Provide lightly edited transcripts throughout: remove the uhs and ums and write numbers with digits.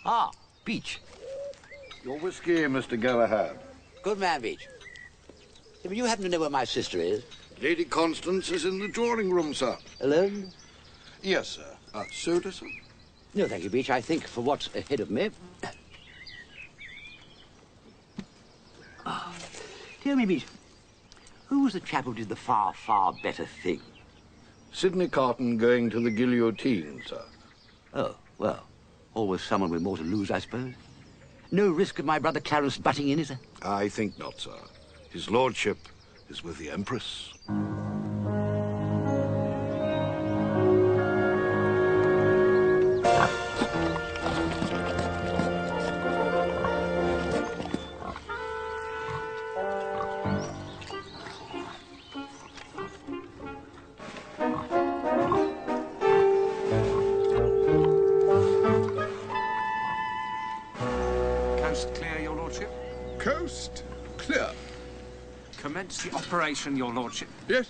Ah, Beach. Your whiskey, Mr. Galahad. Good man, Beach. But you happen to know where my sister is? Lady Constance is in the drawing room, sir. Alone? Yes, sir. Soda, sir? No, thank you, Beach. I think for what's ahead of me... Tell me, Beach, who was the chap who did the far, far better thing? Sidney Carton going to the guillotine, sir. Oh, well, always someone with more to lose, I suppose. No risk of my brother Clarence butting in, is there? I think not, sir. His lordship is with the Empress. Coast clear, your lordship? Coast clear. Commence the operation, your lordship. Yes.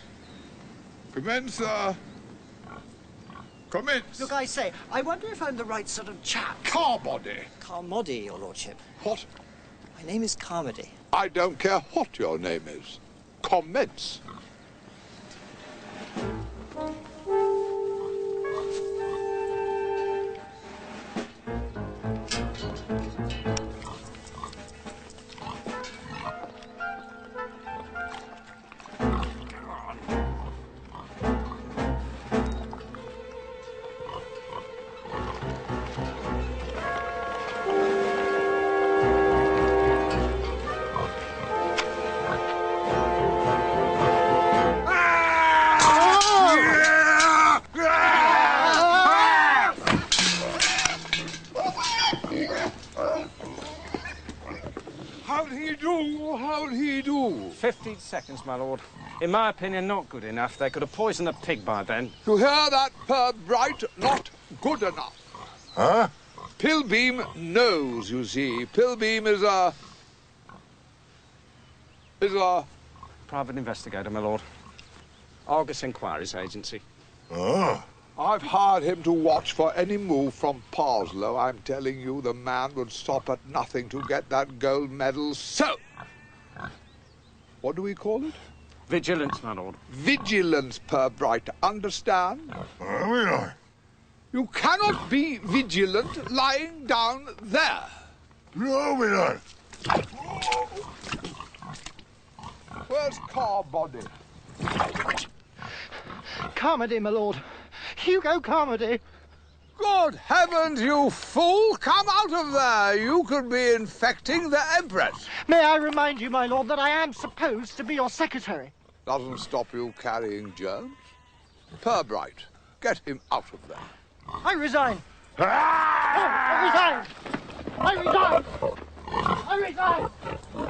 Commence. Commence. Look, I say, I wonder if I'm the right sort of chap. Carmody. Carmody, your lordship. What? My name is Carmody. I don't care what your name is. Commence. How'd he do? How'd he do? 15 seconds, my lord. In my opinion, not good enough. They could have poisoned the pig by then. You hear that, Per Bright? Not good enough. Huh? Pilbeam knows, you see. Pilbeam is a... Private investigator, my lord. Argus Inquiries Agency. Oh. I've hired him to watch for any move from Parslow. I'm telling you, the man would stop at nothing to get that gold medal. So, what do we call it? Vigilance, my lord. Vigilance, Per Bright. Understand? We are. You cannot be vigilant lying down there. No, we are. Where's Carbody? Carmody, my lord. Hugo Carmody. Good heavens, you fool! Come out of there! You could be infecting the Empress. May I remind you, my lord, that I am supposed to be your secretary? Doesn't stop you carrying germs. Per Bright, get him out of there. I resign. Oh, I resign. I resign. I resign.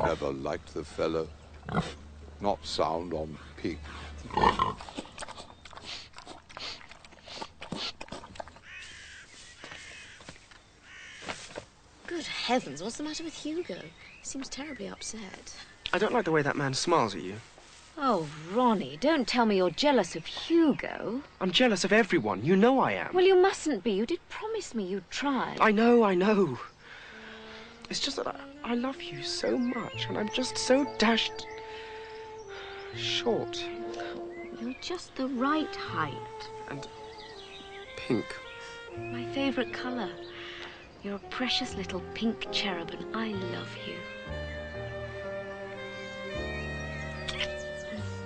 Never liked the fellow. Not sound on pig. Good heavens, what's the matter with Hugo? He seems terribly upset. I don't like the way that man smiles at you. Oh, Ronnie, don't tell me you're jealous of Hugo. I'm jealous of everyone. You know I am. Well, you mustn't be. You did promise me you'd try. I know, I know. It's just that I love you so much, and I'm just so dashed short. You're just the right height. And pink. My favourite colour. You're a precious little pink cherub, and I love you.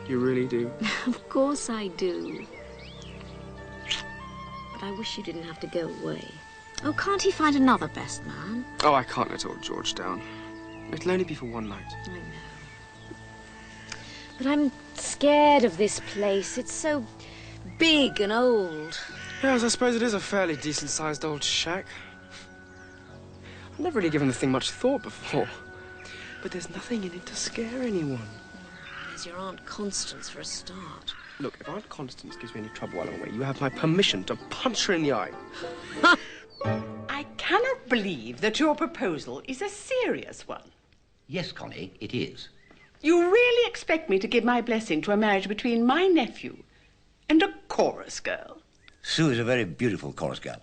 You really do? Of course I do. But I wish you didn't have to go away. Oh, can't he find another best man? Oh, I can't let old George down. It'll only be for one night. I know. But I'm scared of this place. It's so big and old. Yes, I suppose it is a fairly decent-sized old shack. I've never really given the thing much thought before. But there's nothing in it to scare anyone. There's your Aunt Constance for a start. Look, if Aunt Constance gives me any trouble while I'm away, you have my permission to punch her in the eye. I cannot believe that your proposal is a serious one. Yes, Connie, it is. You really expect me to give my blessing to a marriage between my nephew and a chorus girl? Sue is a very beautiful chorus girl.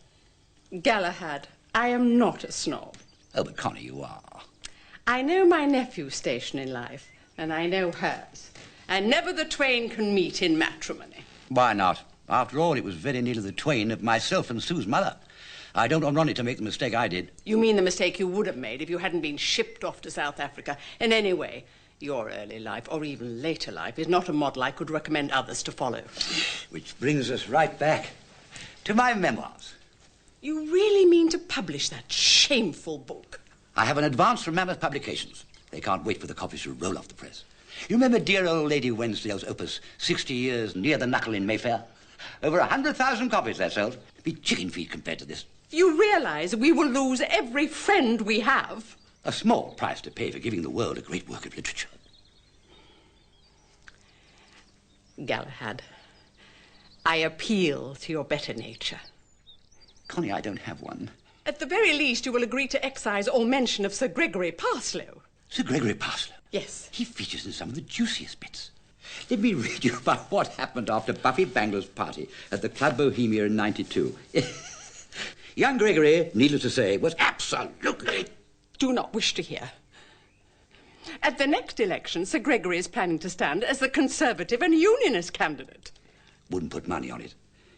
Galahad, I am not a snob. Oh, but Connie, you are. I know my nephew's station in life, and I know hers. And never the twain can meet in matrimony. Why not? After all, it was very nearly the twain of myself and Sue's mother. I don't want Ronnie to make the mistake I did. You mean the mistake you would have made if you hadn't been shipped off to South Africa? And anyway, your early life, or even later life, is not a model I could recommend others to follow. Which brings us right back to my memoirs. You really mean to publish that shameful book? I have an advance from Mammoth Publications. They can't wait for the copies to roll off the press. You remember dear old Lady Wednesdale's opus, 60 Years Near the Knuckle in Mayfair? Over 100,000 copies that sold. Be chicken feed compared to this. You realize we will lose every friend we have? A small price to pay for giving the world a great work of literature. Galahad, I appeal to your better nature. Connie, I don't have one. At the very least, you will agree to excise all mention of Sir Gregory Parslow. Sir Gregory Parslow? Yes. He features in some of the juiciest bits. Let me read you about what happened after Buffy Bangler's party at the Club Bohemia in '92. Young Gregory, needless to say, was absolutely... Do not wish to hear. At the next election, Sir Gregory is planning to stand as the Conservative and Unionist candidate. Wouldn't put money on it.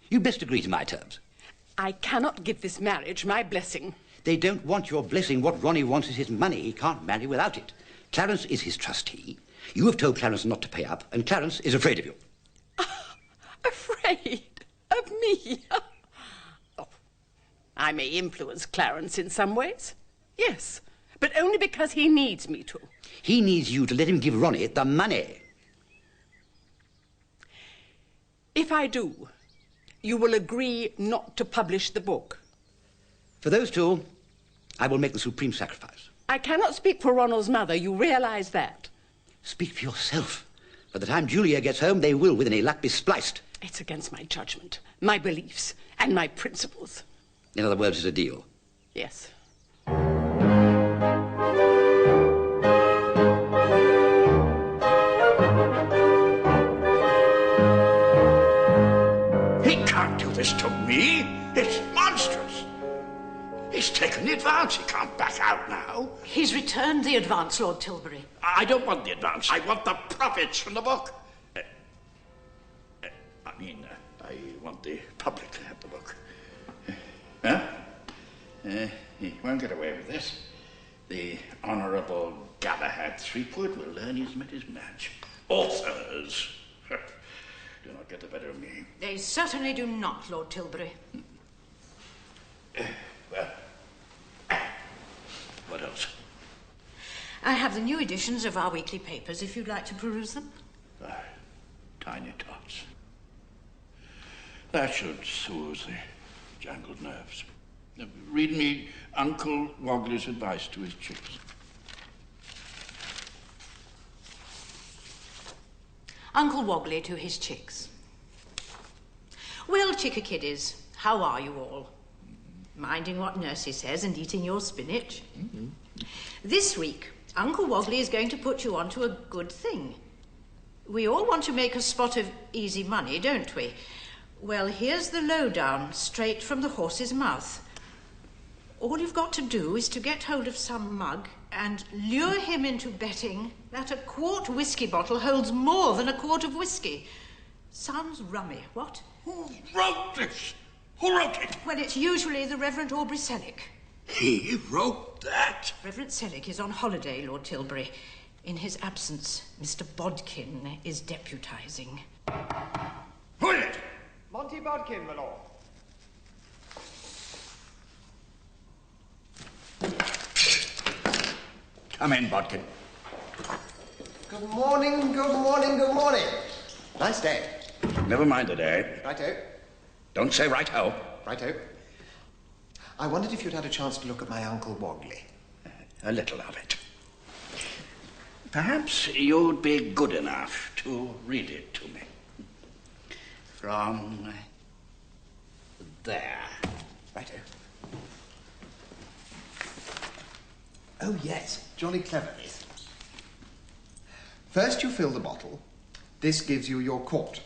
You'd best agree to my terms. I cannot give this marriage my blessing. They don't want your blessing. What Ronnie wants is his money. He can't marry without it. Clarence is his trustee. You have told Clarence not to pay up, and Clarence is afraid of you. Afraid of me? Oh, I may influence Clarence in some ways. Yes, but only because he needs me to. He needs you to let him give Ronnie the money. If I do, you will agree not to publish the book. For those two, I will make the supreme sacrifice. I cannot speak for Ronald's mother. You realize that? Speak for yourself. By the time Julia gets home, they will, with any luck, be spliced. It's against my judgment, my beliefs, and my principles. In other words, it's a deal. Yes. He can't do this to me. It's monstrous. He's taken the advance. He can't back out now. He's returned the advance, Lord Tilbury. I don't want the advance. I want the profits from the book. I want the public to have the book. Huh? He won't get away with this. The Honourable Galahad Threepwood will learn he's met his match. Authors do not get the better of me. They certainly do not, Lord Tilbury. Well, what else? I have the new editions of our weekly papers, if you'd like to peruse them. Tiny tots. That should soothe the jangled nerves. Read me Uncle Wogley's advice to his chicks. Uncle Wogley to his chicks. Well, chickakiddies, how are you all? Minding what Nursie says and eating your spinach? Mm-hmm. This week, Uncle Wogley is going to put you onto a good thing. We all want to make a spot of easy money, don't we? Well, here's the lowdown, straight from the horse's mouth. All you've got to do is to get hold of some mug and lure him into betting that a quart whiskey bottle holds more than a quart of whiskey. Sounds rummy, what? Who wrote this? Who wrote it? Well, it's usually the Reverend Aubrey Selleck. He wrote that? Reverend Selleck is on holiday, Lord Tilbury. In his absence, Mr. Bodkin is deputizing. Who is it? Monty Bodkin, my lord. Come in, Bodkin. Good morning, good morning, good morning. Nice day. Never mind the day. Righto. Don't say right-ho. Righto. I wondered if you'd had a chance to look at my Uncle Wogley. A little of it. Perhaps you'd be good enough to read it to me. From there. Righto. Oh, yes. Jolly clever, this. First you fill the bottle. This gives you your quart.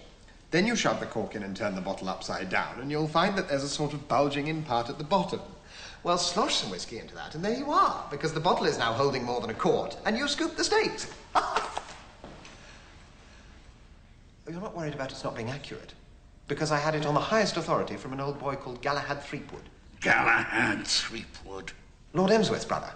Then you shove the cork in and turn the bottle upside down, and you'll find that there's a sort of bulging-in part at the bottom. Well, slosh some whiskey into that, and there you are, because the bottle is now holding more than a quart, and you scoop the stakes. You're not worried about its not being accurate, because I had it on the highest authority from an old boy called Galahad Threepwood. Galahad Threepwood? Lord Emsworth's brother.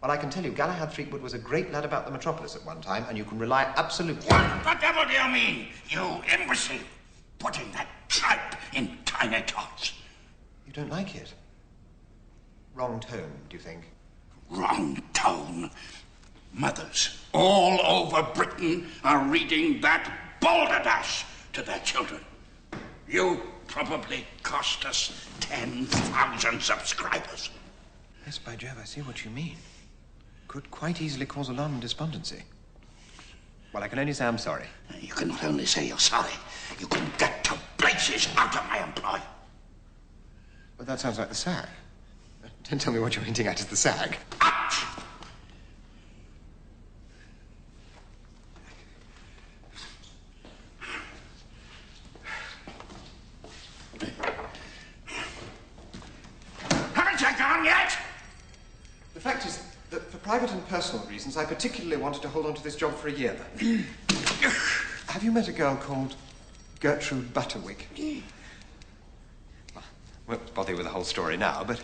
Well, I can tell you, Galahad Threepwood was a great lad about the metropolis at one time, and you can rely absolutely... What the devil do you mean, you imbecile? Putting that tripe in tiny tots. You don't like it? Wrong tone, do you think? Wrong tone? Mothers all over Britain are reading that balderdash to their children. You probably cost us 10,000 subscribers. Yes, by Jove, I see what you mean. Could quite easily cause alarm and despondency. Well, I can only say I'm sorry. You can not only say you're sorry, you can get to blazes out of my employ. Well, that sounds like the SAG. Don't tell me what you're hinting at is the SAG. Ouch! Haven't you gone yet? The fact is that for private and personal reasons, I particularly wanted to hold on to this job for a year. Have you met a girl called Gertrude Butterwick? Well, I won't bother you with the whole story now, but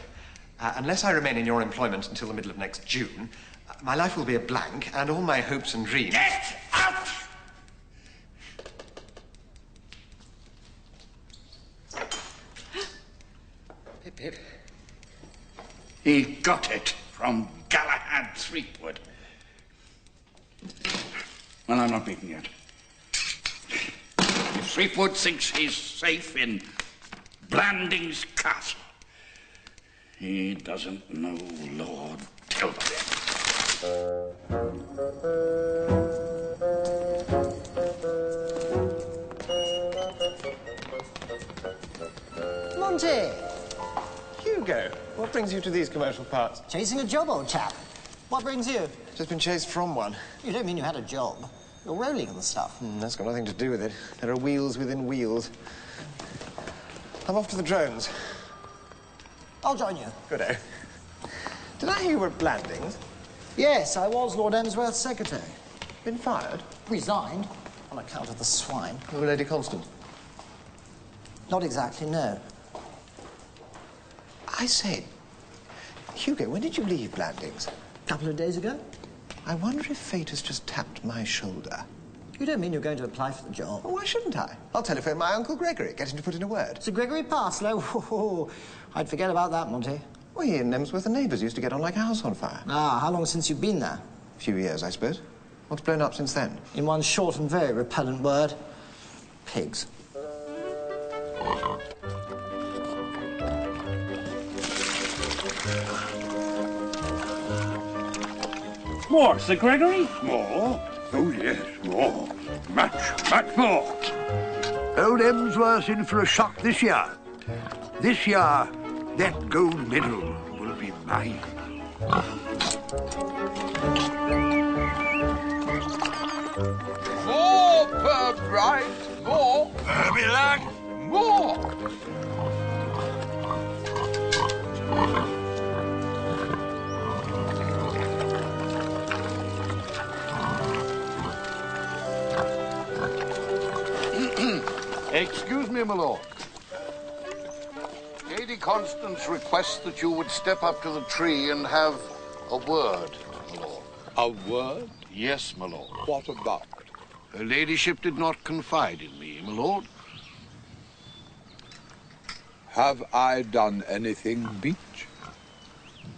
unless I remain in your employment until the middle of next June, my life will be a blank, and all my hopes and dreams... Get out! Pip, Pip. He got it from Galahad Threepwood. Well, I'm not beaten yet. If Threepwood thinks he's safe in Blanding's castle, he doesn't know Lord Tilbury. Monty! Hugo, what brings you to these commercial parts? Chasing a job, old chap. What brings you? Just been chased from one. You don't mean you had a job. You're rolling and stuff. That's got nothing to do with it. There are wheels within wheels. I'm off to the drones. I'll join you. Good-o. Did I hear you were at Blandings? Yes, I was Lord Emsworth's secretary. Been fired? Resigned on account of the swine. Oh, Lady Constant. Not exactly, no. I say, Hugo, when did you leave Blandings? A couple of days ago. I wonder if fate has just tapped my shoulder. You don't mean you're going to apply for the job? Well, why shouldn't I? I'll telephone my Uncle Gregory, get him to put in a word. Sir Gregory Parslow? Oh, I'd forget about that, Monty. Well, he and Emsworth are neighbours, used to get on like a house on fire. Ah, how long since you've been there? A few years, I suppose. What's blown up since then? In one short and very repellent word, pigs. More, Sir Gregory? More? Oh, yes, more. Much more. Old Emsworth's in for a shock this year. This year, that gold medal will be mine. More per bright, more. Me lad. More. Excuse me, my lord. Lady Constance requests that you would step up to the tree and have a word, my lord. A word? Yes, my lord. What about? Her ladyship did not confide in me, my lord. Have I done anything, Beach?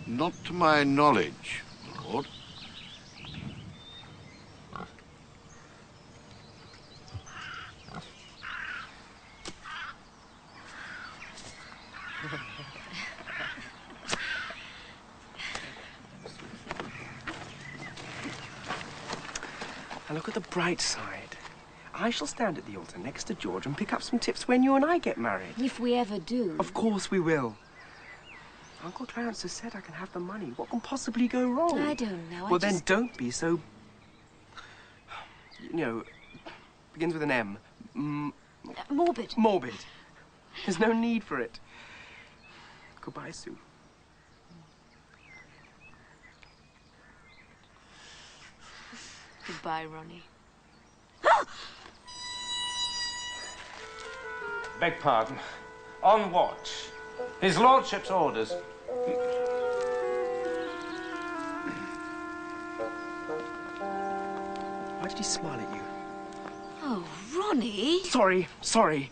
Not to my knowledge, my lord. And look at the bright side. I shall stand at the altar next to George and pick up some tips when you and I get married. If we ever do. Of course we will. Uncle Clarence has said I can have the money. What can possibly go wrong? I don't know. Well, then don't be so... You know, begins with an M. Morbid. Morbid. There's no need for it. Goodbye, Sue. Goodbye, Ronnie. Beg pardon. On watch. His lordship's orders. Why did he smile at you? Oh, Ronnie. Sorry.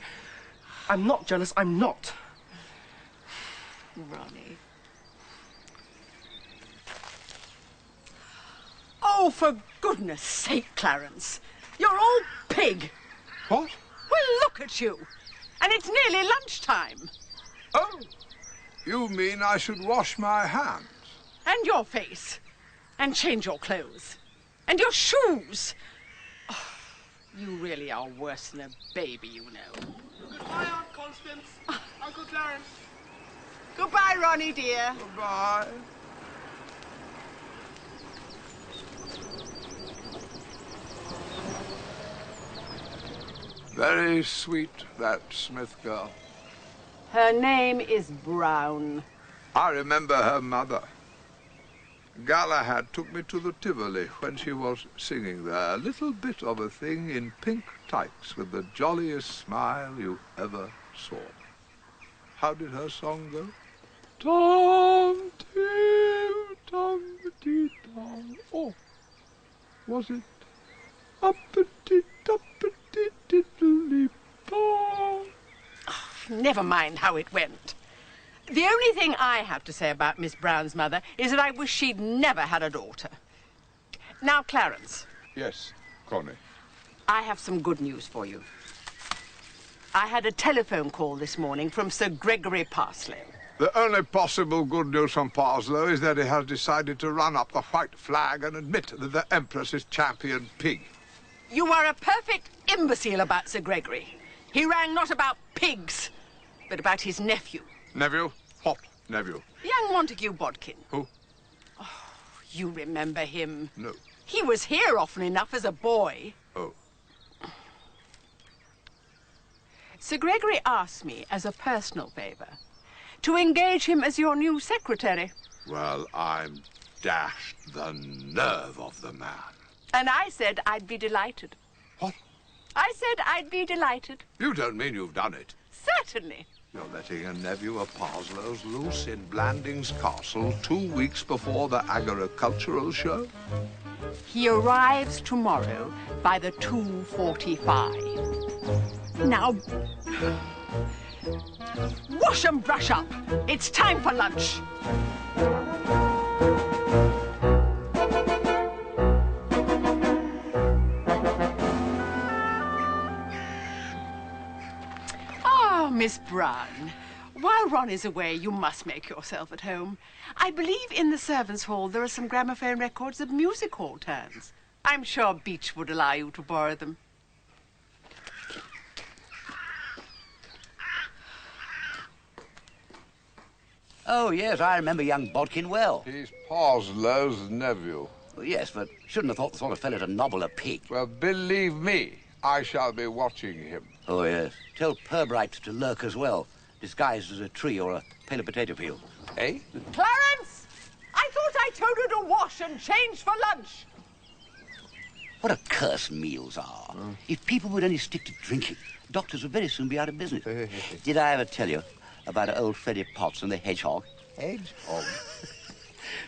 I'm not jealous, I'm not. Ronnie. Oh, for goodness sake, Clarence. You're all pig. What? Well, look at you. And it's nearly lunchtime. Oh, you mean I should wash my hands? And your face. And change your clothes. And your shoes. Oh, you really are worse than a baby, you know. Goodbye, Aunt Constance. Uncle Clarence. Goodbye, Ronnie, dear. Goodbye. Very sweet, that Smith girl. Her name is Brown. I remember her mother. Galahad took me to the Tivoli when she was singing there. A little bit of a thing in pink tights with the jolliest smile you ever saw. How did her song go? Tom, tim, tom, tee, tom. Oh, was it? Uppity, tuppity, diddly, pom. Never mind how it went. The only thing I have to say about Miss Brown's mother is that I wish she'd never had a daughter. Now, Clarence. Yes, Connie. I have some good news for you. I had a telephone call this morning from Sir Gregory Parslow. The only possible good news from Parslow is that he has decided to run up the white flag and admit that the Empress is champion pig. You are a perfect imbecile about Sir Gregory. He rang not about pigs, but about his nephew. Nephew? What nephew? Young Montague Bodkin. Who? Oh, you remember him? No. He was here often enough as a boy. Oh. Sir Gregory asked me, as a personal favour, to engage him as your new secretary. Well, I'm dashed the nerve of the man. And I said I'd be delighted. What? I said I'd be delighted. You don't mean you've done it? Certainly. You're letting a nephew of Parslow's loose in Blandings Castle 2 weeks before the agricultural show? He arrives tomorrow by the 2:45. Now, wash and brush up. It's time for lunch. Oh, Miss Brown, while Ron is away, you must make yourself at home. I believe in the servants' hall there are some gramophone records of music hall turns. I'm sure Beach would allow you to borrow them. Oh, yes, I remember young Bodkin well. He's Parslow's nephew. Well, yes, but shouldn't have thought the sort of fellow to nobble a pig. Well, believe me, I shall be watching him. Oh, yes. Tell Purbright to lurk as well, disguised as a tree or a pale potato field. Eh? Clarence! I thought I told you to wash and change for lunch. What a curse meals are. If people would only stick to drinking, doctors would very soon be out of business. Did I ever tell you about old Freddie Potts and the hedgehog? Hedgehog?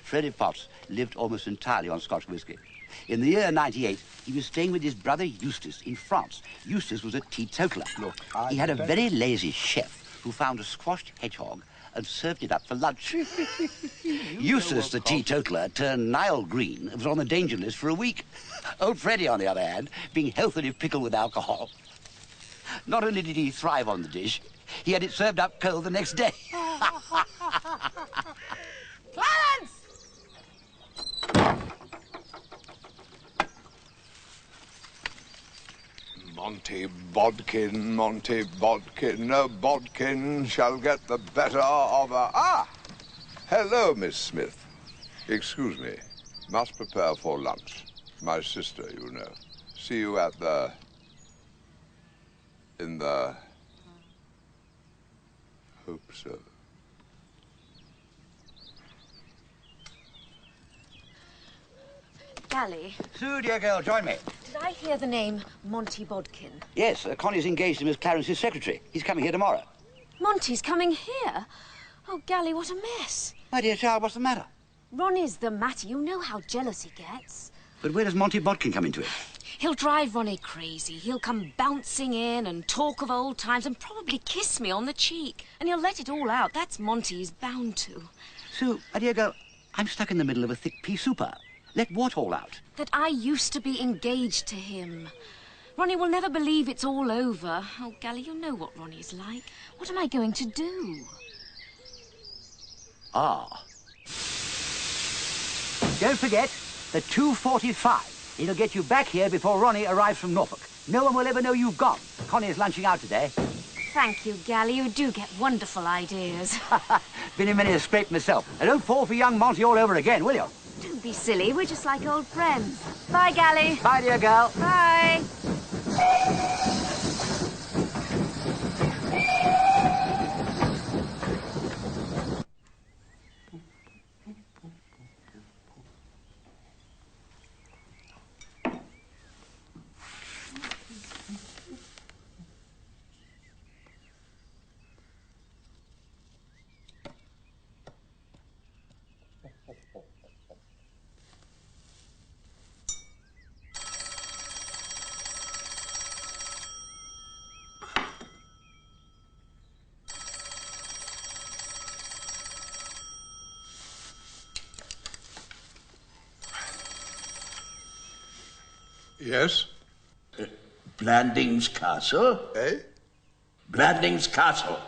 Freddie Potts lived almost entirely on Scotch whiskey. In the year 98, he was staying with his brother Eustace in France. Eustace was a teetotaler. Look, he had a very lazy chef who found a squashed hedgehog and served it up for lunch. Eustace, the teetotaler, turned Nile green and was on the danger list for a week. Old Freddie, on the other hand, being healthily pickled with alcohol. Not only did he thrive on the dish, he had it served up cold the next day. Clarence! Monty Bodkin, no Bodkin shall get the better of a... Ah! Hello, Miss Smith. Excuse me. Must prepare for lunch. My sister, you know. See you at the... in the... Hope so. Gally, Sue, dear girl, join me. did I hear the name Monty Bodkin? Yes, Connie's engaged him as Clarence's secretary. He's coming here tomorrow. Monty's coming here? Oh, Gally, what a mess. My dear child, what's the matter? Ronnie's the matter. You know how jealous he gets. But where does Monty Bodkin come into it? He'll drive Ronnie crazy. He'll come bouncing in and talk of old times and probably kiss me on the cheek. And he'll let it all out. That's Monty. He's bound to. Sue, my dear girl, I'm stuck in the middle of a thick pea souper. Let what all out? That I used to be engaged to him. Ronnie will never believe it's all over. Oh, Gally, you know what Ronnie's like. What am I going to do? Ah. Don't forget, the 2:45. It'll get you back here before Ronnie arrives from Norfolk. No one will ever know you've gone. Connie's lunching out today. Thank you, Gally. You do get wonderful ideas. Been in many a scrape myself. And don't fall for young Monty all over again, will you? Don't be silly. We're just like old friends. Bye, Gally. Bye, dear girl. Bye. Yes? Blandings Castle? Eh? Blandings Castle.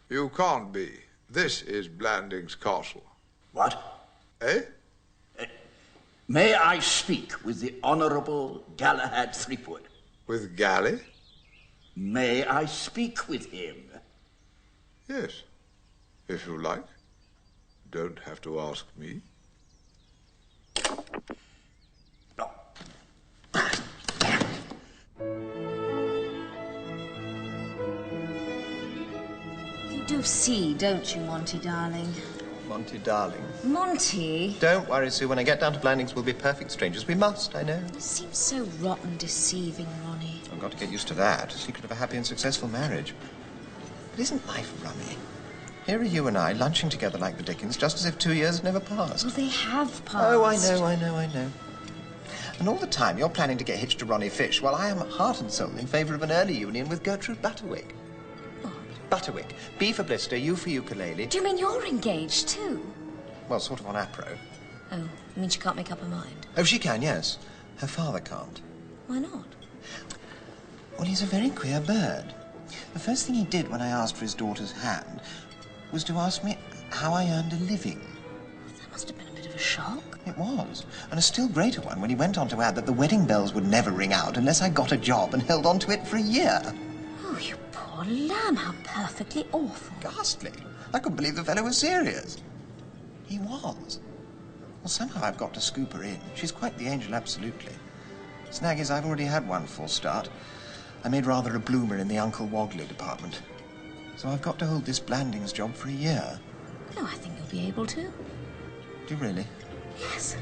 You can't be. This is Blandings Castle. What? Eh? May I speak with the Honourable Galahad Threepwood? With Gally? May I speak with him? Yes, if you like. Don't have to ask me. You do see, don't you, Monty, darling? Monty, darling. Monty? Don't worry, Sue. When I get down to Blandings, we'll be perfect strangers. We must, I know. It seems so rotten deceiving, Ronnie. I've got to get used to that. Secret of a happy and successful marriage. But isn't life rummy? Here are you and I lunching together like the Dickens, just as if 2 years had never passed. Well, they have passed. Oh, I know. And all the time you're planning to get hitched to Ronnie Fish, while I am heart and soul in favour of an early union with Gertrude Butterwick. What? Butterwick. B for blister, U for ukulele. Do you mean you're engaged, too? Well, sort of on apro. Oh, you mean she can't make up her mind? Oh, she can, yes. Her father can't. Why not? Well, he's a very queer bird. The first thing he did when I asked for his daughter's hand was to ask me how I earned a living. That must have been a bit of a shock. It was. And a still greater one when he went on to add that the wedding bells would never ring out unless I got a job and held on to it for a year. Oh, you poor lamb. How perfectly awful. Ghastly. I couldn't believe the fellow was serious. He was. Well, somehow I've got to scoop her in. She's quite the angel, absolutely. Snag is I've already had one full start. I made rather a bloomer in the Uncle Wogley department. So I've got to hold this Blandings job for a year. No, I think you'll be able to. Do you really? Yes.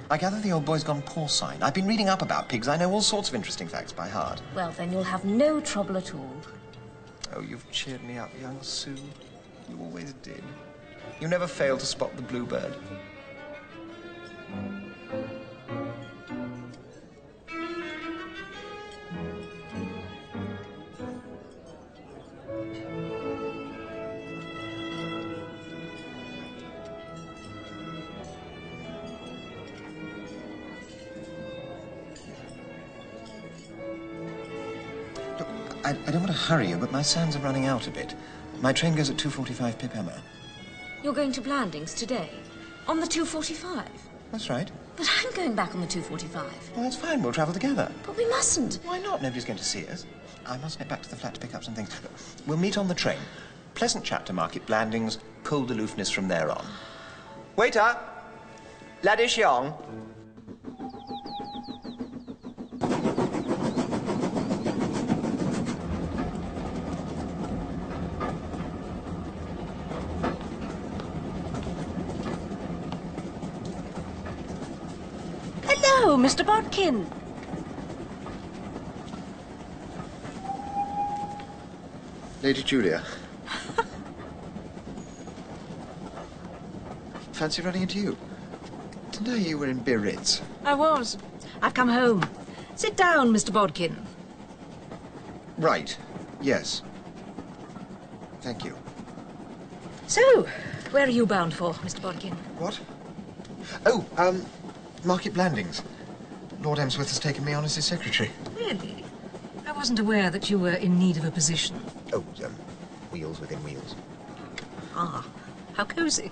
I gather the old boy's gone porcine. I've been reading up about pigs. I know all sorts of interesting facts by heart. Well, then you'll have no trouble at all. Oh, you've cheered me up, young Sue. You always did. You never failed to spot the bluebird. I don't want to hurry you, but my sands are running out a bit. My train goes at 2:45 pip Emma. You're going to Blandings today? On the 2:45? That's right. But I'm going back on the 2:45. Well, that's fine. We'll travel together. But we mustn't. Why not? Nobody's going to see us. I must get back to the flat to pick up some things. We'll meet on the train. Pleasant chat to Market Blandings, cold aloofness from there on. Waiter! Laddish young. Hello, Mr. Bodkin. Lady Julia. Fancy running into you. Didn't I hear you were in Biarritz? I was. I've come home. Sit down, Mr. Bodkin. Right. Yes. Thank you. So, where are you bound for, Mr. Bodkin? What? Oh, Market Blandings. Lord Emsworth has taken me on as his secretary. Really? I wasn't aware that you were in need of a position. Oh, wheels within wheels. Ah, how cosy.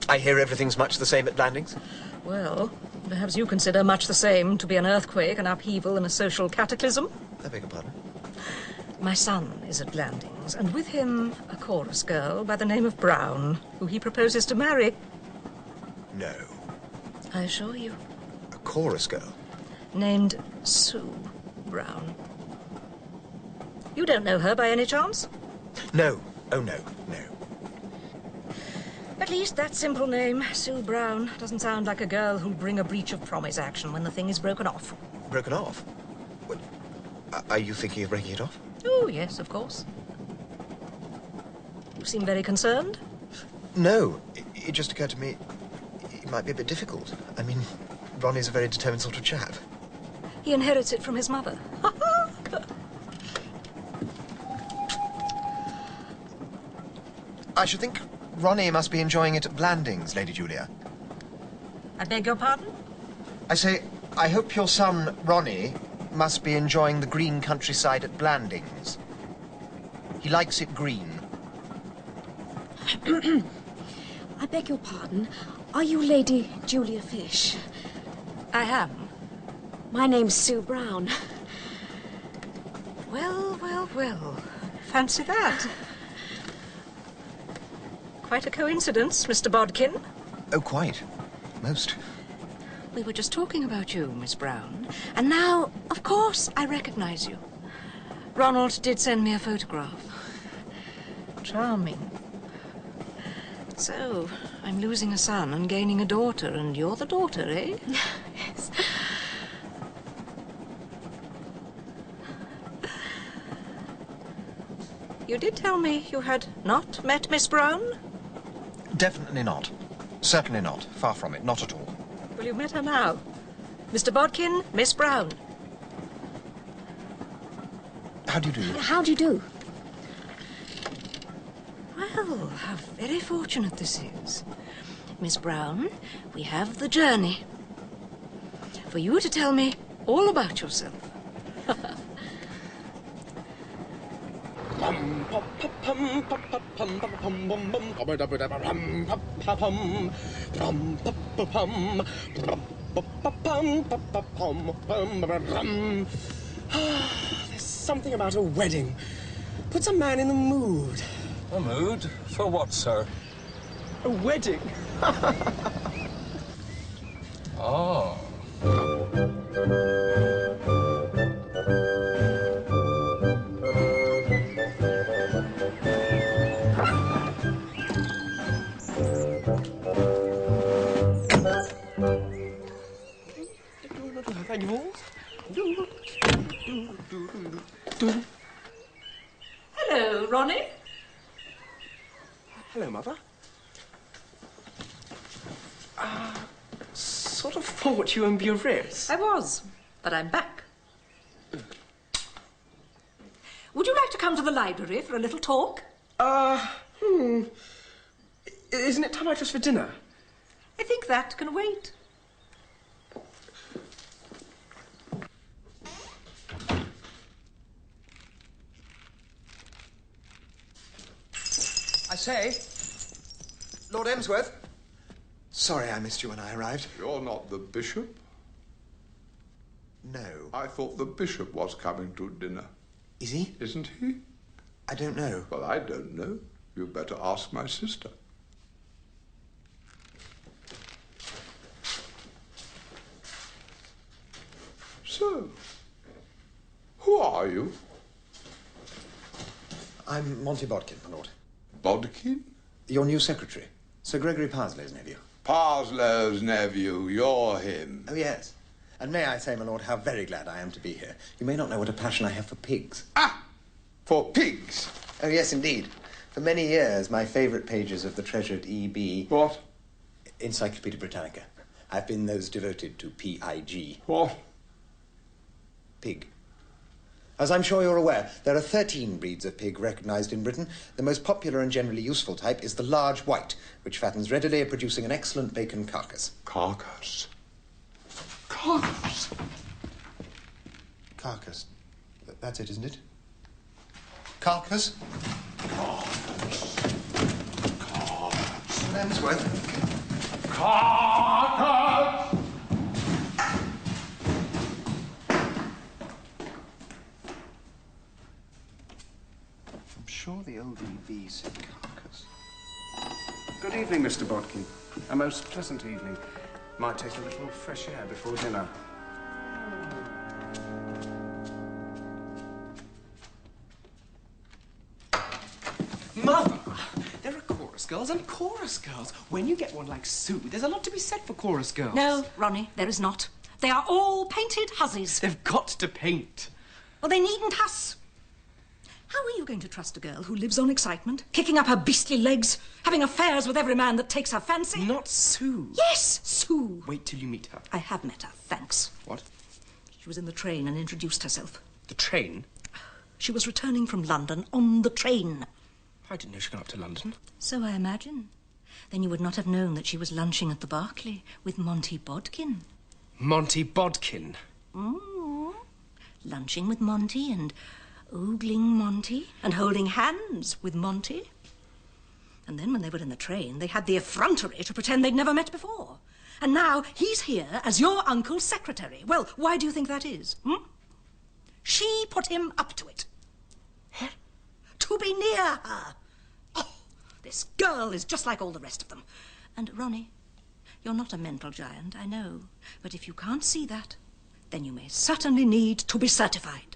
I hear everything's much the same at Blandings. Well, perhaps you consider much the same to be an earthquake, an upheaval, and a social cataclysm? I beg your pardon? My son is at Blandings, and with him a chorus girl by the name of Brown, who he proposes to marry. No. I assure you. A chorus girl? Named Sue Brown. You don't know her by any chance? No. Oh, no. No. At least that simple name, Sue Brown, doesn't sound like a girl who'll bring a breach of promise action when the thing is broken off. Broken off? What? Are you thinking of breaking it off? Oh, yes, of course. You seem very concerned. No. It just occurred to me it might be a bit difficult. I mean, Ronnie's a very determined sort of chap. He inherits it from his mother. I should think Ronnie must be enjoying it at Blandings, Lady Julia. I beg your pardon? I say, I hope your son, Ronnie, must be enjoying the green countryside at Blandings. He likes it green. I beg your pardon. Are you Lady Julia Fish? I am. My name's Sue Brown. Well, well, well. Fancy that. Quite a coincidence, Mr. Bodkin. Oh, quite. Most. We were just talking about you, Miss Brown. And now, of course, I recognize you. Ronald did send me a photograph. Charming. So, I'm losing a son and gaining a daughter, and you're the daughter, eh? Yes. You did tell me you had not met Miss Brown? Definitely not. Certainly not. Far from it. Not at all. Well, you've met her now. Mr. Bodkin, Miss Brown. How do you do? How do you do? Well, how very fortunate this is. Miss Brown, we have the journey. For you to tell me all about yourself. There's something about a wedding. Puts a man in the mood. A mood? For what, sir? A wedding? Oh. Thank you all. Hello, Ronnie. Hello, Mother. Sort of thought you were in Biarritz. I was, but I'm back. Would you like to come to the library for a little talk? Isn't it time I dress for dinner? I think that can wait. I say, Lord Emsworth. Sorry I missed you when I arrived. You're not the bishop? No. I thought the bishop was coming to dinner. Is he? Isn't he? I don't know. Well, I don't know. You better ask my sister. So, who are you? I'm Monty Bodkin, my lord. Bodkin? Your new secretary. Sir Gregory Parsley's nephew. Parslow's nephew, you're him. Oh, yes. And may I say, my lord, how very glad I am to be here. You may not know what a passion I have for pigs. Ah! For pigs? Oh, yes, indeed. For many years, my favourite pages of the treasured E.B. What? Encyclopaedia Britannica. I've been those devoted to P.I.G. What? Pig. As I'm sure you're aware, there are 13 breeds of pig recognised in Britain. The most popular and generally useful type is the large white, which fattens readily, producing an excellent bacon carcass. Carcass? Carcass? Carcass. That's it, isn't it? Carcass? Carcass. Carcass. Lemsworth. Carcass! I'm sure the old EV said carcass. Good evening, Mr. Bodkin. A most pleasant evening. Might take a little fresh air before dinner. Mother, there are chorus girls and chorus girls. When you get one like Sue, there's a lot to be said for chorus girls. No, Ronnie, there is not. They are all painted hussies. They've got to paint. Well, they needn't huss. How are you going to trust a girl who lives on excitement, kicking up her beastly legs, having affairs with every man that takes her fancy? Not Sue. Yes, Sue. Wait till you meet her. I have met her, thanks. What? She was in the train and introduced herself. The train? She was returning from London on the train. I didn't know she'd gone up to London. So I imagine. Then you would not have known that she was lunching at the Berkeley with Monty Bodkin. Monty Bodkin? Lunching with Monty and ogling Monty and holding hands with Monty. And then when they were in the train, they had the effrontery to pretend they'd never met before. And now he's here as your uncle's secretary. Well, why do you think that is? She put him up to it. What? To be near her. Oh, this girl is just like all the rest of them. And, Ronnie, you're not a mental giant, I know. But if you can't see that, then you may certainly need to be certified.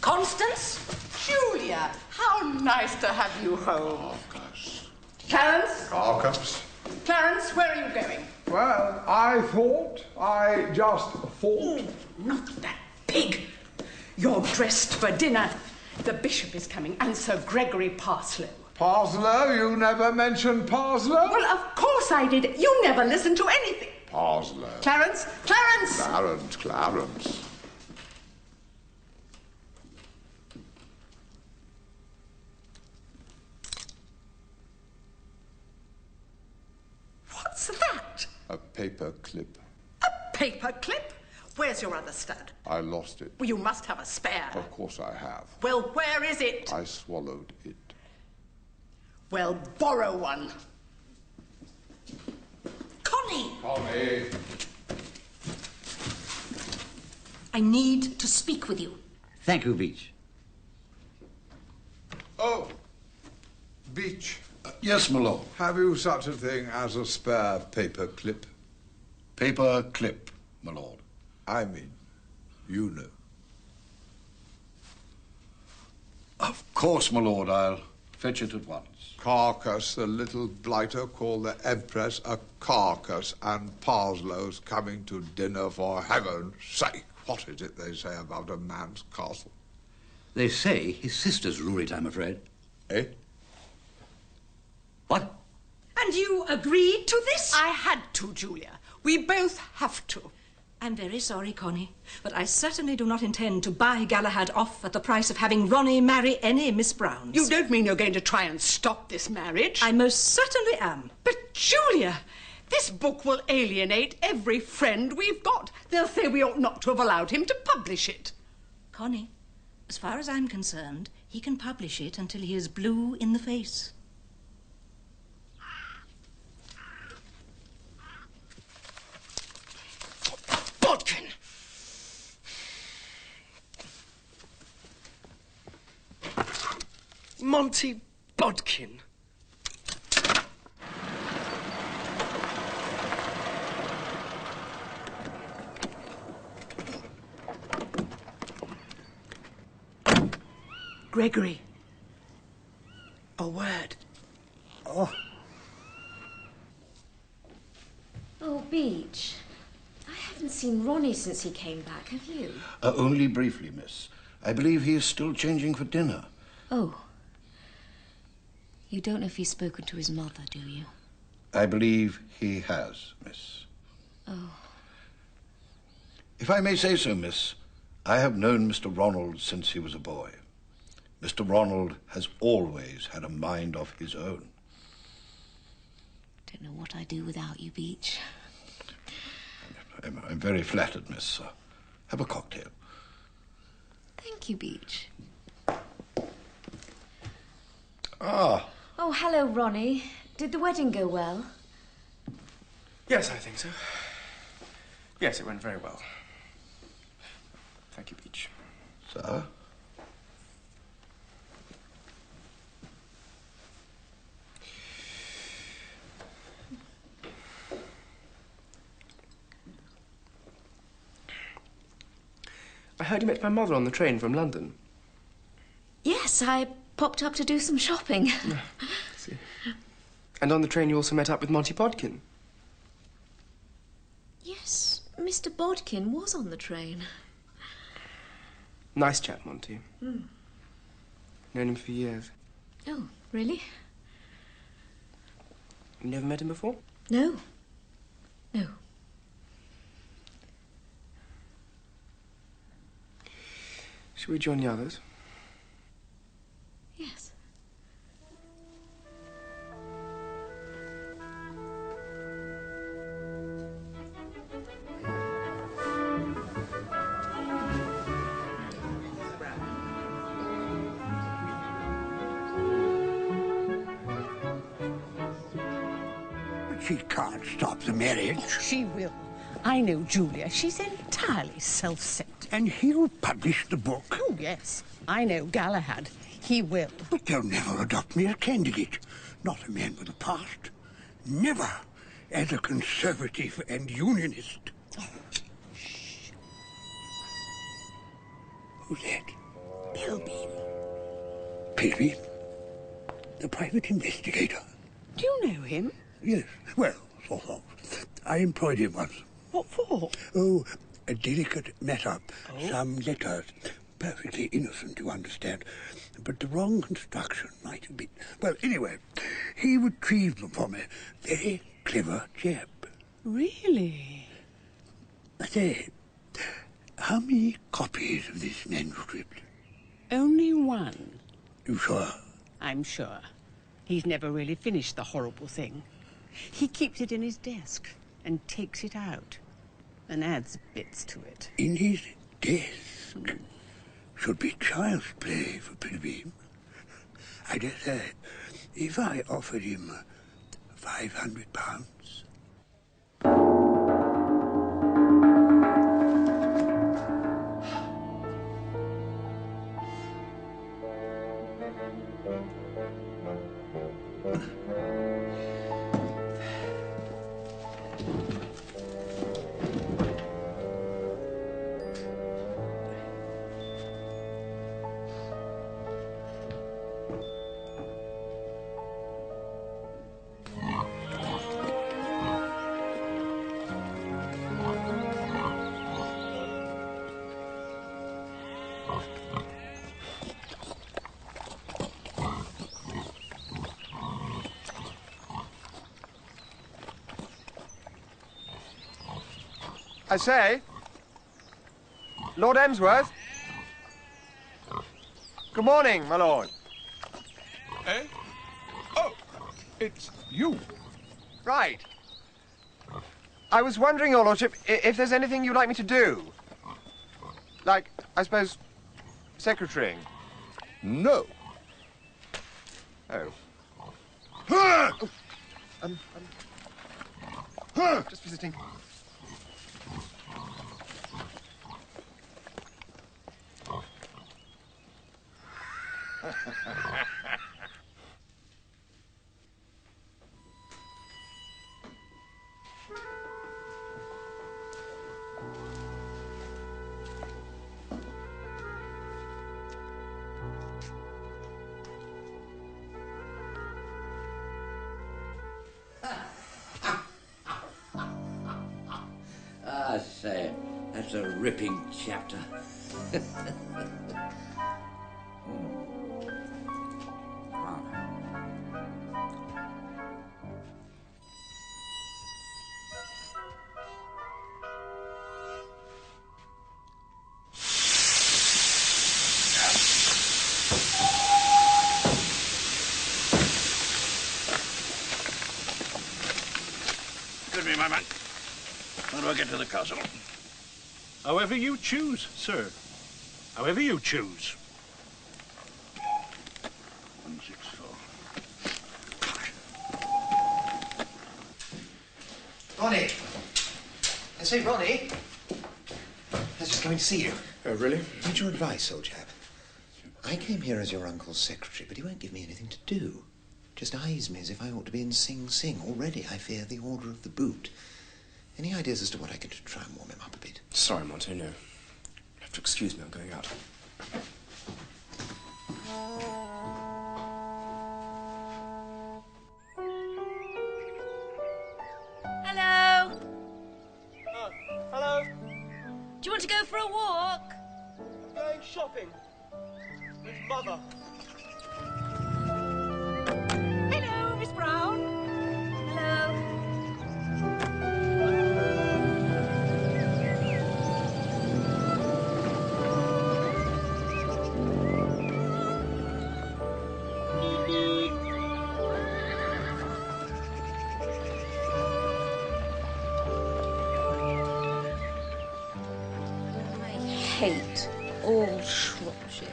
Constance? Julia, how nice to have you home. Carcass. Clarence? Carcass. Clarence, where are you going? Well, I just thought... Not that pig. You're dressed for dinner. The bishop is coming, and Sir Gregory Parslow. Parslow? You never mentioned Parslow? Well, of course I did. You never listen to anything. Parslow. Clarence! Clarence! Clarence, Clarence. What's that? A paper clip. A paper clip? Where's your other stud? I lost it. Well, you must have a spare. Of course I have. Well, where is it? I swallowed it. Well, borrow one. Connie! Connie! I need to speak with you. Thank you, Beach. Oh, Beach. Yes, my lord. Have you such a thing as a spare paper clip? Paper clip, my lord. I mean, you know. Of course, my lord. I'll fetch it at once. Carcass, the little blighter, called the Empress a carcass, and Parslow's coming to dinner, for heaven's sake. What is it they say about a man's castle? They say his sisters rule it, I'm afraid. Eh? What? And you agreed to this? I had to, Julia. We both have to. I'm very sorry, Connie, but I certainly do not intend to buy Galahad off at the price of having Ronnie marry any Miss Browns. You don't mean you're going to try and stop this marriage? I most certainly am. But, Julia, this book will alienate every friend we've got. They'll say we ought not to have allowed him to publish it. Connie, as far as I'm concerned, he can publish it until he is blue in the face. Bodkin! Monty Bodkin. Gregory, A word. Oh, Oh, Beach. I haven't seen Ronnie since he came back, have you? Only briefly, miss. I believe he is still changing for dinner. Oh. You don't know if he's spoken to his mother, do you? I believe he has, miss. Oh. If I may say so, miss, I have known Mr. Ronald since he was a boy. Mr. Ronald has always had a mind of his own. Don't know what I'd do without you, Beach. I'm very flattered, miss. Have a cocktail. Thank you, Beach. Ah. Oh, hello, Ronnie. Did the wedding go well? Yes, I think so. Yes, it went very well. Thank you, Beach. Sir? I heard you met my mother on the train from London. Yes, I popped up to do some shopping. I see. And on the train you also met up with Monty Bodkin. Yes, Mr. Bodkin was on the train. Nice chap, Monty. Hmm. Known him for years. Oh, really? You never met him before? No. No. Shall we join the others? Yes. but she can't stop the marriage. She will. I know Julia. She's entirely self-centered. And he'll publish the book. Oh, yes. I know Galahad. He will. But they'll never adopt me as candidate. Not a man with a past. Never as a conservative and unionist. Oh, shh. Who's that? Pilbeam. Pilbeam? The private investigator. Do you know him? Yes, well, sort of. I employed him once. What for? Oh, a delicate matter. Oh. Some letters. Perfectly innocent, you understand. But the wrong construction might have been... Well, anyway, he retrieved them for me. Very clever chap. Really? I say, how many copies of this manuscript? Only one. You sure? I'm sure. He's never really finished the horrible thing. He keeps it in his desk and takes it out and adds bits to it. In his desk? Should be child's play for Pilbeam. I dare say, if I offered him £500... I say, Lord Emsworth. Good morning, my lord. Eh? Oh, it's you. Right. I was wondering, your lordship, if there's anything you'd like me to do. Like, I suppose, secretarying. No. Oh. Just visiting. say, that's a ripping chapter. Excuse me, my man. How do I get to the castle? However you choose, sir. However you choose. 164. Ronnie! I say, Ronnie! I was just going to see you. Oh, really? Need your advice, old chap. I came here as your uncle's secretary, but he won't give me anything to do. Just eyes me as if I ought to be in Sing Sing. Already I fear the Order of the Boot. Any ideas as to what I can do to try and warm him up a bit? Sorry, Monty, no. You have to excuse me, I'm going out. Hello? Hello? Do you want to go for a walk? I'm going shopping. With Mother. Hello, Miss Brown. Hello? I hate all Shropshire.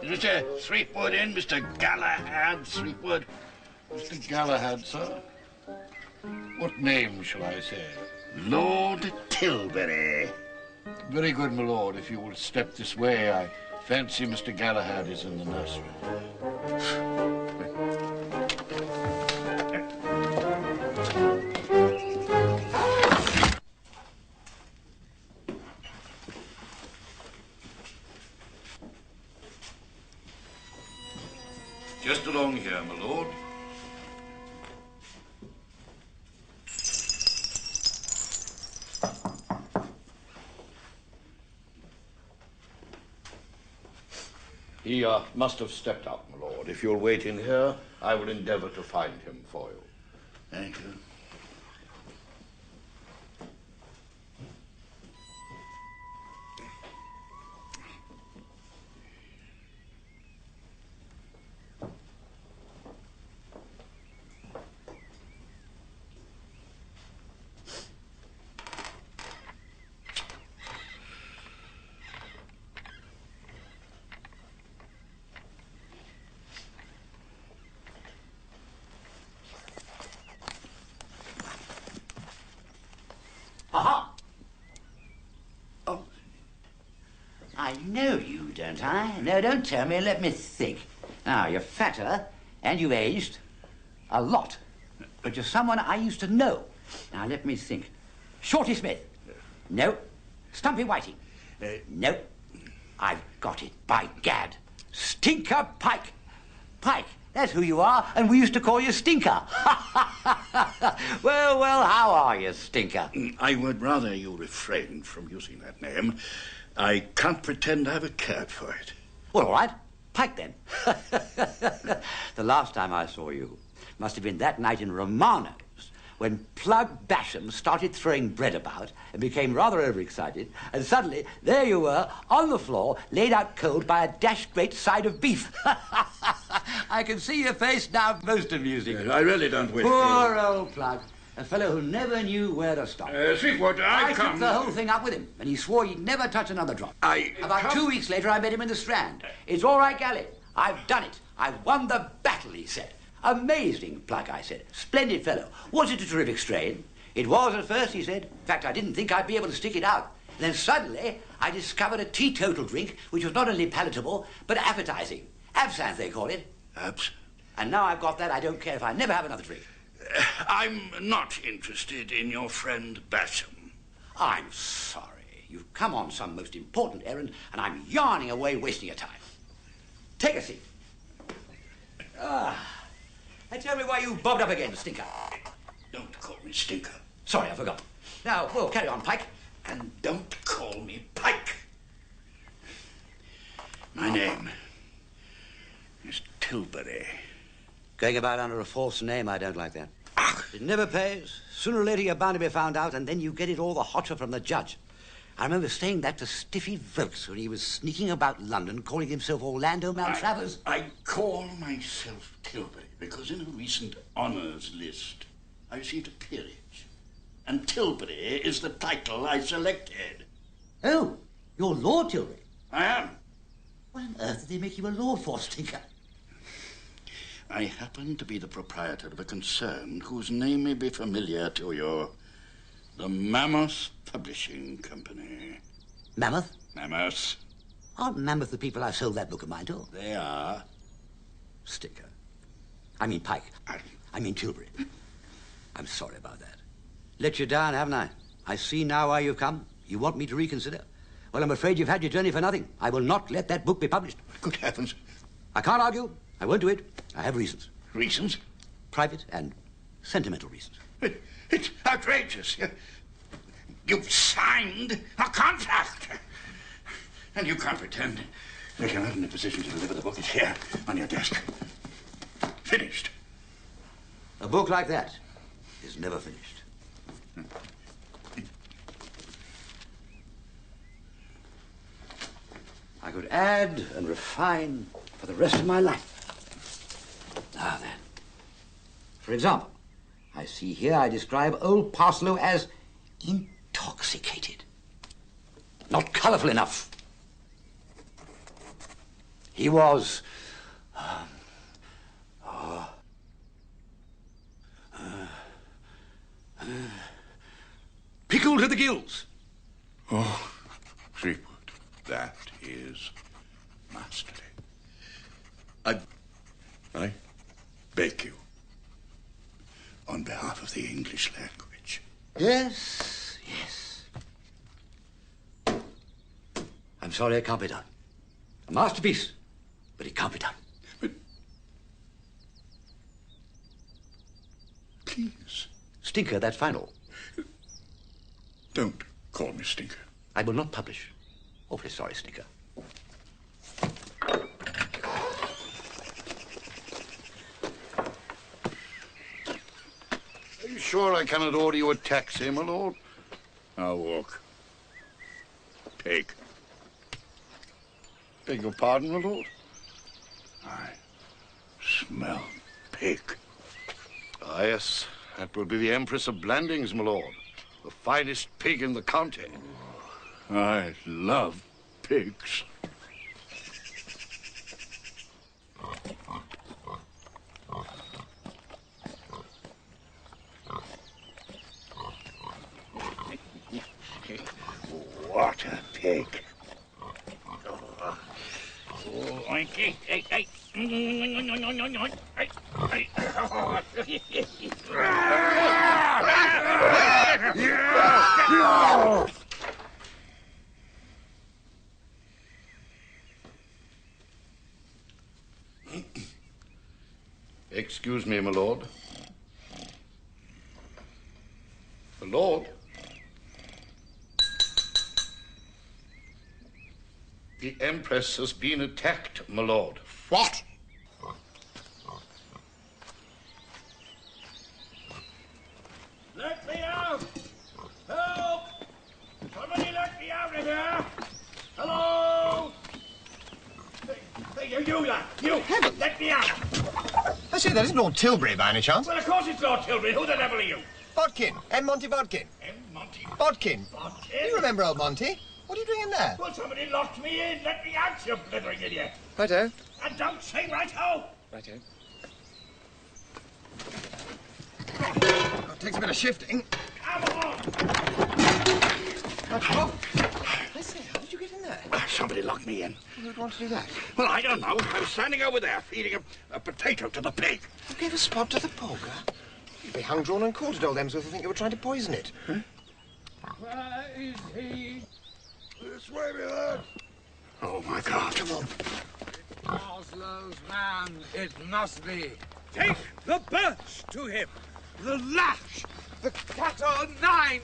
Mr. Threepwood in, Mr. Galahad Threepwood. Mr. Galahad, sir. What name shall I say? Lord Tilbury. Very good, my lord. If you will step this way, I fancy Mr. Galahad is in the nursery. Just along here, my lord. He must have stepped out, my lord. If you'll wait in here, I will endeavor to find him for you. Thank you. Aha! Oh. I know you, don't I? No, don't tell me. Let me think. Now, you're fatter, and you've aged. A lot. But you're someone I used to know. Now, let me think. Shorty Smith? No. Stumpy Whiting? No. I've got it, by gad. Stinker Pike. Pike, that's who you are, and we used to call you Stinker. Well, well, how are you, Stinker? I would rather you refrain from using that name. I can't pretend I ever cared for it. Well, all right. Pike, then. The last time I saw you must have been that night in Romano's when Plug Basham started throwing bread about and became rather overexcited, and suddenly there you were on the floor, laid out cold by a dashed great side of beef. I can see your face now, most amusing. Yes, I really don't wish Poor old Plug. A fellow who never knew where to stop. Sweetwater, I took the whole thing up with him, and he swore he'd never touch another drop. About 2 weeks later, I met him in the Strand. It's all right, Gally. I've done it. I've won the battle, he said. Amazing Plug, I said. Splendid fellow. Was it a terrific strain? It was at first, he said. In fact, I didn't think I'd be able to stick it out. And then suddenly, I discovered a teetotal drink which was not only palatable, but appetizing. Absinthe, they call it. Absinthe? And now I've got that, I don't care if I never have another drink. I'm not interested in your friend Basham. I'm sorry. You've come on some most important errand, and I'm yarning away, wasting your time. Take a seat. And tell me why you bobbed up again, Stinker. Don't call me Stinker. Sorry, I forgot. Now, well, carry on, Pike. And don't call me Pike. My name is Tilbury. Going about under a false name, I don't like that. It never pays. Sooner or later, you're bound to be found out, and then you get it all the hotter from the judge. I remember saying that to Stiffy Vokes when he was sneaking about London, calling himself Orlando Maltravers. I call myself Tilbury because in a recent honours list, I received a peerage. And Tilbury is the title I selected. Oh, you're Lord Tilbury? I am. What on earth did they make you a lord for, Stinker? I happen to be the proprietor of a concern whose name may be familiar to you. The Mammoth Publishing Company. Mammoth? Mammoth. Aren't Mammoth the people I sold that book of mine to? They are. Stinker. I mean Pike. I mean Tilbury. I'm sorry about that. Let you down, haven't I? I see now why you've come. You want me to reconsider. Well, I'm afraid you've had your journey for nothing. I will not let that book be published. Good heavens. I can't argue. I won't do it. I have reasons. Reasons? Private and sentimental reasons. It's outrageous. You've signed a contract. And you can't pretend that you're not in a position to deliver the book. It's here on your desk. Finished. A book like that is never finished. I could add and refine for the rest of my life. Now then. For example, I see here I describe old Parslow as intoxicated. Not colourful enough. He was... pickled to the gills. Oh, Fleetwood, that is masterly. I beg you, on behalf of the English language. Yes, yes. I'm sorry it can't be done. A masterpiece, but it can't be done. But... please. Stinker, that's final. Don't call me Stinker. I will not publish. Awfully sorry, Stinker. Are you sure I cannot order you a taxi, my lord? I'll walk. Pig. Beg your pardon, my lord? I smell pig. Ah, yes. That will be the Empress of Blandings, my lord. The finest pig in the county. I love pigs. What a pig. Oh, oinky, hey, hey. Excuse me, my lord. My lord. The Empress has been attacked, my lord. What? do that? You! Let me out! I say, that isn't Lord Tilbury by any chance. Well, of course it's Lord Tilbury. Who the devil are you? Bodkin. M. Monty Bodkin. M. Monty. Bodkin. Bodkin? You remember old Monty? What are you doing in there? Well, somebody locked me in. Let me out, you blithering idiot. Righto. And don't say right-ho. Righto. Oh, it takes a bit of shifting. Come on. Oh. I say, how did you get in there? Somebody locked me in. Who'd want to do that? Well, I don't know. I was standing over there feeding a potato to the pig. You gave a spot to the poker? You'd be hung, drawn and quartered, old Emsworth, will think you were trying to poison it. Huh? Where is he? This way, my lad. Oh, my God. Come on. Oslo's man, it must be. Take the birch to him. The lash. The cat o' nine.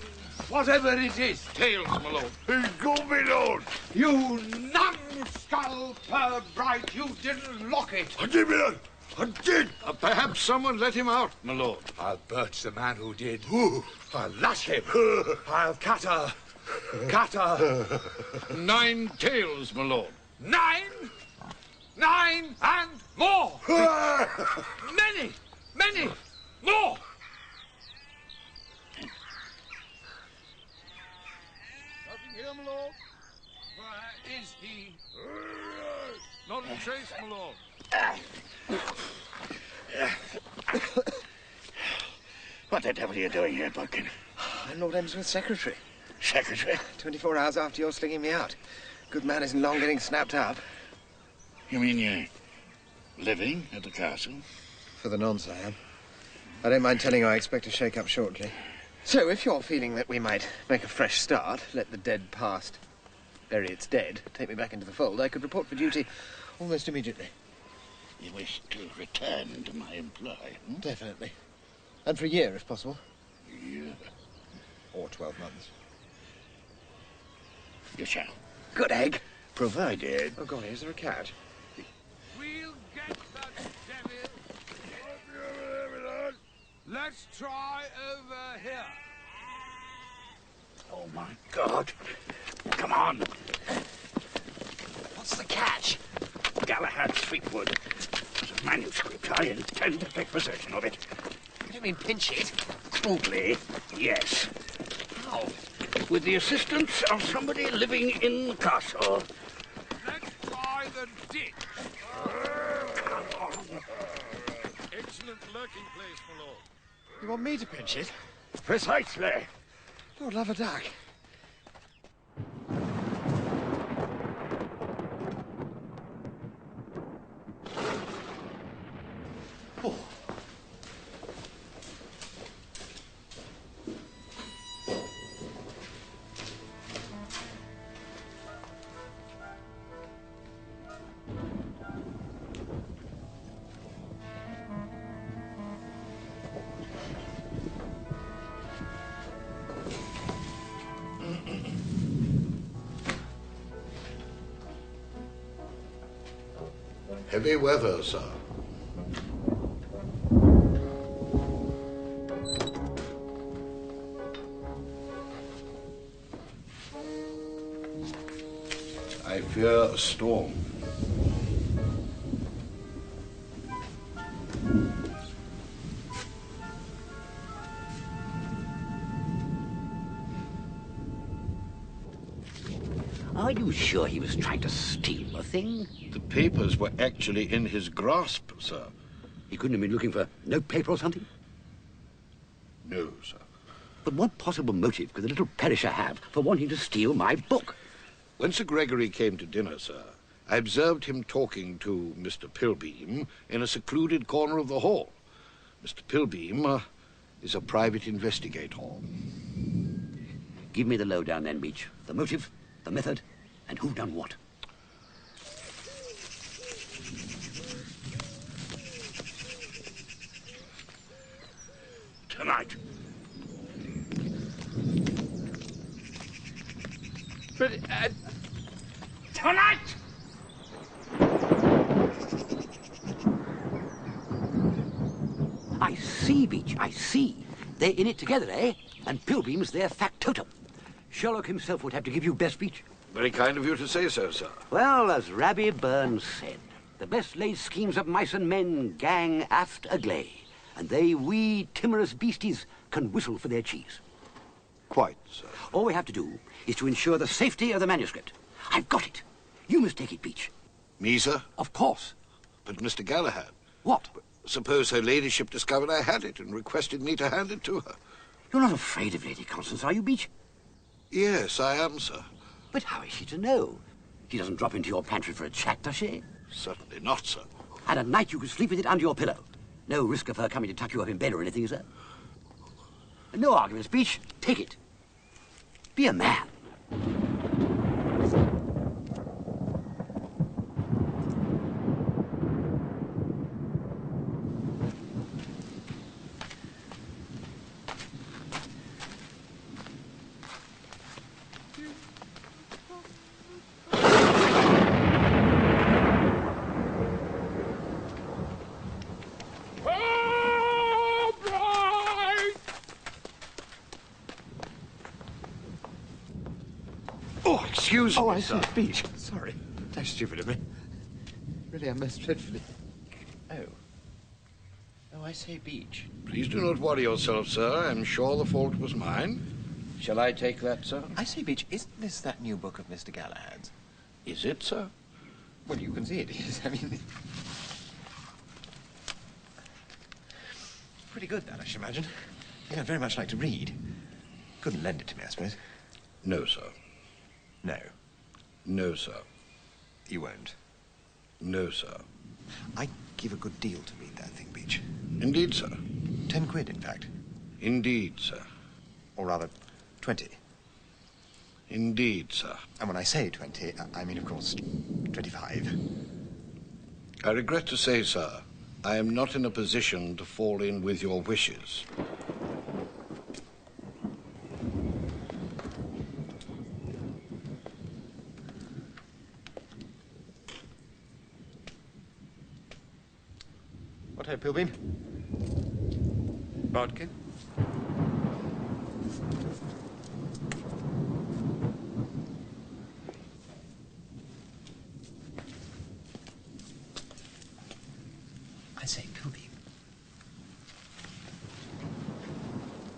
Whatever it is. Tails, my lord. He's got me, lord. You numbskull, Purbright. You didn't lock it. I did, my lord. I did. Perhaps someone let him out, my lord. I'll birch the man who did. I'll lash him. I'll cut her. 9 tails, my lord. 9? 9 and more. Many, many more. Nothing here, my lord. Where is he? Not in trace, my lord. What the devil are you doing here, Bodkin? I'm Lord Emsworth's secretary. Secretary? 24 hours after you're slinging me out. Good man isn't long getting snapped up. You mean you're living at the castle? For the nonce, I am. I don't mind telling you I expect to shake up shortly. So, if you're feeling that we might make a fresh start, let the dead past bury its dead, take me back into the fold, I could report for duty almost immediately. You wish to return to my employ? Definitely. And for a year, if possible. A year? Or 12 months. You shall. Good egg. Provided. Oh, God, is there a catch? We'll get that devil. Let's try over here. Oh, my God. Come on. What's the catch? Galahad's Fleetwood. It's a manuscript. I intend to take possession of it. You don't mean pinch it? Crudely, yes. How? With the assistance of somebody living in the castle. Let's try the ditch. Excellent lurking place, my lord. You want me to pinch it? Precisely. Lord love a duck. Heavy weather, sir. I fear a storm. Are you sure he was trying to steal a thing? The papers were actually in his grasp, sir. He couldn't have been looking for notepaper or something? No, sir. But what possible motive could the little perisher have for wanting to steal my book? When Sir Gregory came to dinner, sir, I observed him talking to Mr. Pilbeam in a secluded corner of the hall. Mr. Pilbeam is a private investigator. Give me the lowdown then, Beach. The motive, the method, and who done what. Tonight. But, Tonight! I see, Beach, I see. They're in it together, eh? And Pilbeam's their factotum. Sherlock himself would have to give you best, Beach. Very kind of you to say so, sir. Well, as Rabbi Burns said, The best laid schemes of mice and men gang aft agley, and they wee timorous beasties can whistle for their cheese. Quite, sir. All we have to do is to ensure the safety of the manuscript. I've got it. You must take it, Beach. Me, sir? Of course. But Mr. Galahad... What? Suppose her ladyship discovered I had it and requested me to hand it to her. You're not afraid of Lady Constance, are you, Beach? Yes, I am, sir. But how is she to know? She doesn't drop into your pantry for a chat, does she? Certainly not, sir. And at night you could sleep with it under your pillow. No risk of her coming to tuck you up in bed or anything, is there? No arguments, Beach. Take it. Be a man. Excuse me, I sir. see, Beach. Sorry. How stupid of me. Really, I'm most dreadfully... Oh. Oh, I say, Beach. Please do not worry yourself, sir. I'm sure the fault was mine. Shall I take that, sir? I say, Beach, isn't this that new book of Mr. Galahad's? Is it, sir? Well, you can see it is. I mean... Pretty good, that, I should imagine. Yeah, I'd very much like to read. Couldn't lend it to me, I suppose. No, sir. No. No, sir. You won't? No, sir. I'd give a good deal to read that thing, Beach. Indeed, sir. 10 quid, in fact. Indeed, sir. Or rather, 20. Indeed, sir. And when I say 20, I mean, of course, 25. I regret to say, sir, I am not in a position to fall in with your wishes. What ho, Pilbeam? Bodkin? I say, Pilbeam.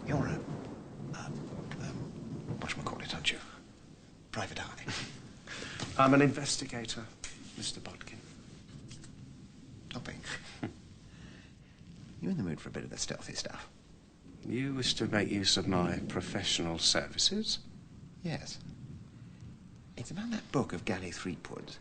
You're whatchamacallit, aren't you? Private eye. I'm an investigator, Mr. Bodkin. Topping. You in the mood for a bit of the stealthy stuff? You wish to make use of my professional services? Yes. It's about that book of Galley Threepwood's.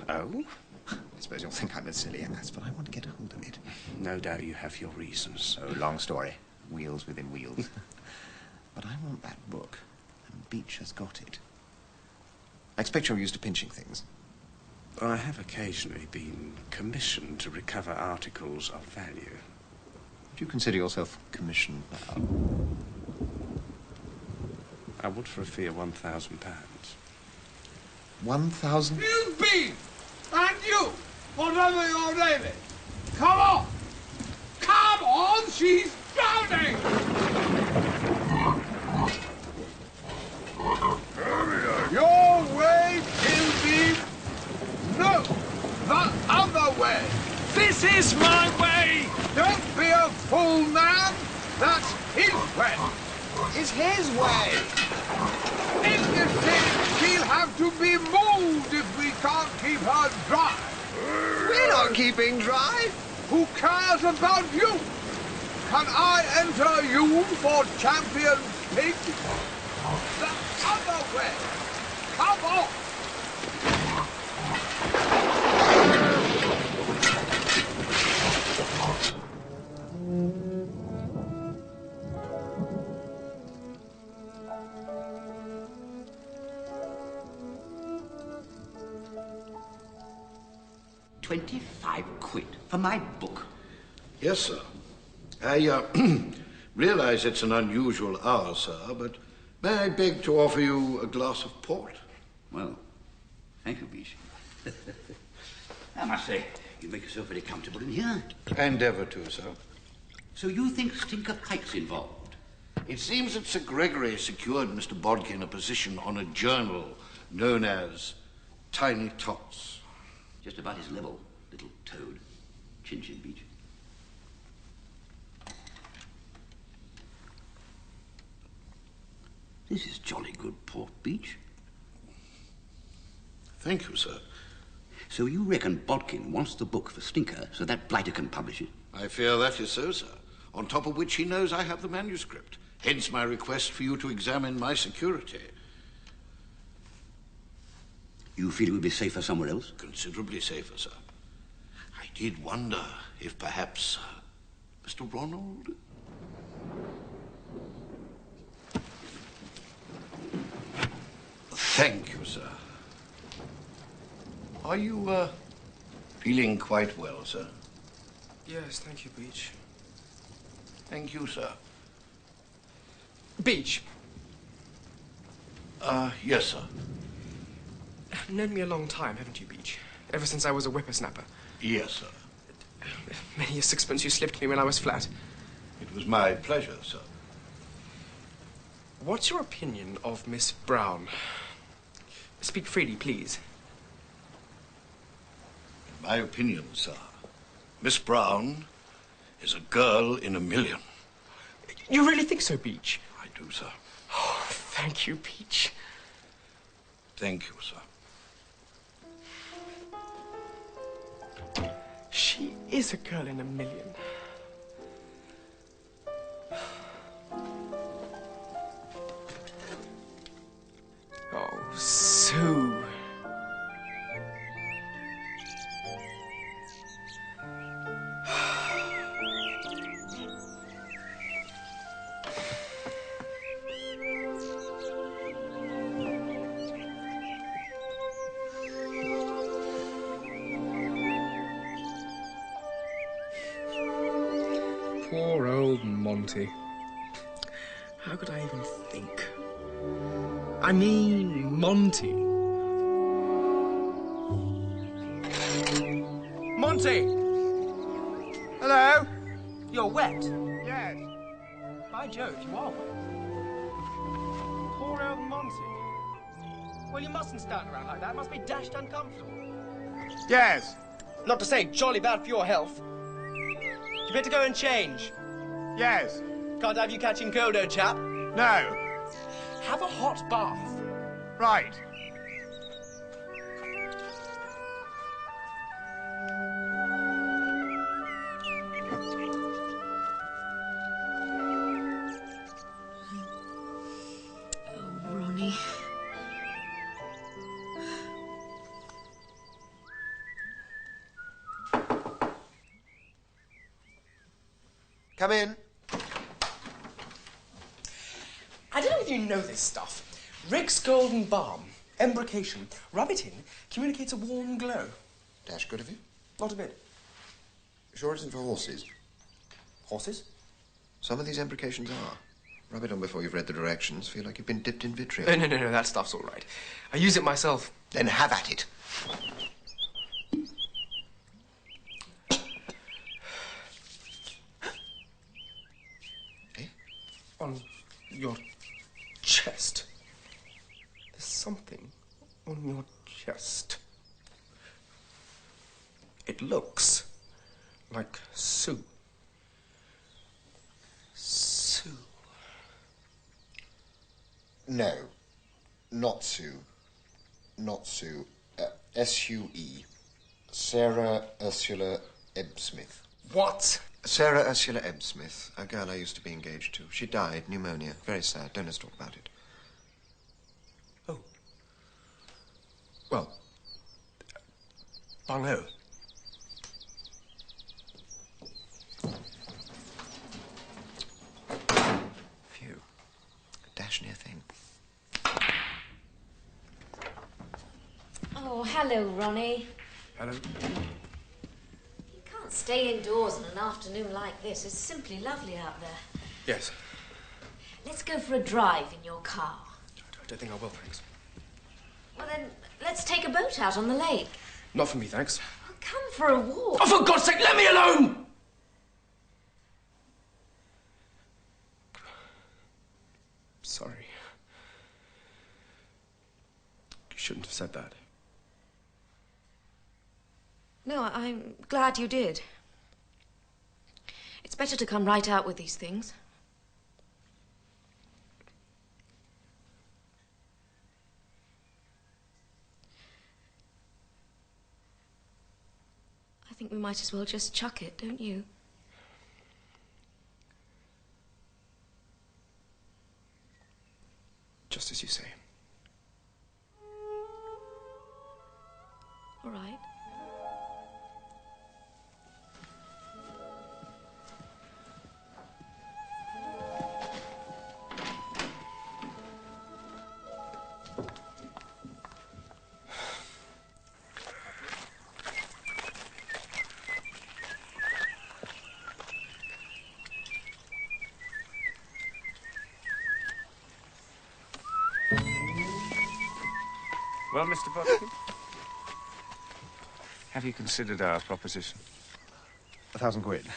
Oh? I suppose you'll think I'm a silly ass, but I want to get a hold of it. No doubt you have your reasons. Oh, long story. Wheels within wheels. But I want that book, and Beach has got it. I expect you're used to pinching things. I have occasionally been commissioned to recover articles of value. Would you consider yourself commissioned now? I would for a fee of £1,000. 1,000? You be! And you! Whatever your name is! Come on! Come on! She's drowning! Your way, Pilbeam! No! The other way! This is my way! Don't be a fool, man! That's his way! It's his way! In this case, she'll have to be moved if we can't keep her dry. We're not keeping dry. Who cares about you? Can I enter you for champion pig? The other way! Come on! £25 for my book. Yes, sir. I realize it's an unusual hour, sir, but may I beg to offer you a glass of port? Well, thank you, Beach. I must say, you make yourself very comfortable in here. I endeavour to, sir. So you think Stinker Pike's involved? It seems that Sir Gregory secured Mr. Bodkin a position on a journal known as Tiny Tots. Just about his level, little toad. Chin Chin Beach. This is jolly good Port Beach. Thank you, sir. So you reckon Bodkin wants the book for Stinker so that blighter can publish it? I fear that is so, sir. On top of which he knows I have the manuscript. Hence my request for you to examine my security. You feel it would be safer somewhere else? Considerably safer, sir. I did wonder if perhaps Mr. Ronald... Thank you, sir. Are you, feeling quite well, sir? Yes, thank you, Beach. Thank you, sir. Beach. Yes, sir. Known me a long time, haven't you, Beach? Ever since I was a whippersnapper. Yes, sir. Many a sixpence you slipped me when I was flat. It was my pleasure, sir. What's your opinion of Miss Brown? Speak freely, please. In my opinion, sir, Miss Brown is a girl in a million. You really think so, Beach? I do, sir. Oh, thank you, Beach. Thank you, sir. She is a girl in a million. Oh, Sue. Poor old Monty. How could I even think? I mean, Monty. Monty! Hello? You're wet. Yes. By Jove, you are wet. Poor old Monty. Well, you mustn't stand around like that. It must be dashed uncomfortable. Yes. Not to say jolly bad for your health. You better go and change. Yes. Can't have you catching cold, old chap. No. Have a hot bath. Right. Oh, Ronnie. Come in. I don't know if you know this stuff. Rick's Golden Balm, embrocation. Rub it in, communicates a warm glow. Dash good of you. Not a bit. Sure it isn't for horses? Horses? Some of these embrocations are. Rub it on before you've read the directions. Feel like you've been dipped in vitriol. No, that stuff's all right. I use it myself. Then have at it. On your chest. There's something on your chest. It looks like Sue. Sue. No. Not Sue. Not Sue. S-U-E. Sarah Ursula Ebbsmith. What? Sarah Ursula Ebbsmith, a girl I used to be engaged to. She died, pneumonia. Very sad. Don't let's talk about it. Oh. Well. Bung-ho. Phew. A dash near thing. Oh, hello, Ronnie. Hello. You can't stay indoors on an afternoon like this. It's simply lovely out there. Yes. Let's go for a drive in your car. I don't think I will, thanks. Well, then, let's take a boat out on the lake. Not for me, thanks. Well, come for a walk. Oh, for God's sake, let me alone! Sorry. You shouldn't have said that. No, I'm glad you did. It's better to come right out with these things. I think we might as well just chuck it, don't you? Just as you say. All right. Well, Mr. Bodkin, have you considered our proposition? £1,000 quid.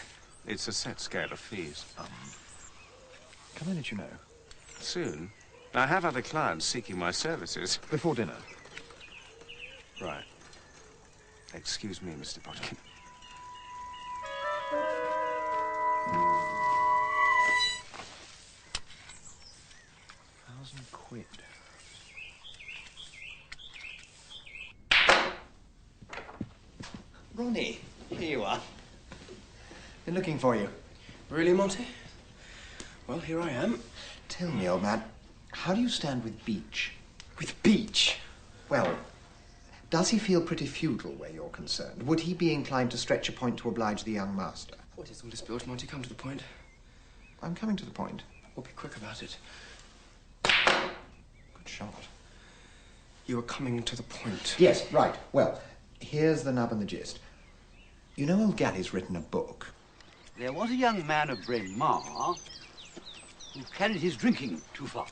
It's a set scale of fees. Can I let you know? Soon. I have other clients seeking my services. Before dinner. Right. Excuse me, Mr. Bodkin. £1,000. Ronnie, here you are. Been looking for you. Really, Monty? Well, here I am. Tell me, old man, how do you stand with Beach? With Beach? Well, does he feel pretty feudal where you're concerned? Would he be inclined to stretch a point to oblige the young master? What is all this bilge, Monty? Come to the point. I'm coming to the point. Well, be quick about it. Good shot. You are coming to the point. Yes, right. Well, here's the nub and the gist. You know old Gally's written a book. There was a young man of Bryn Mawr who carried his drinking too far.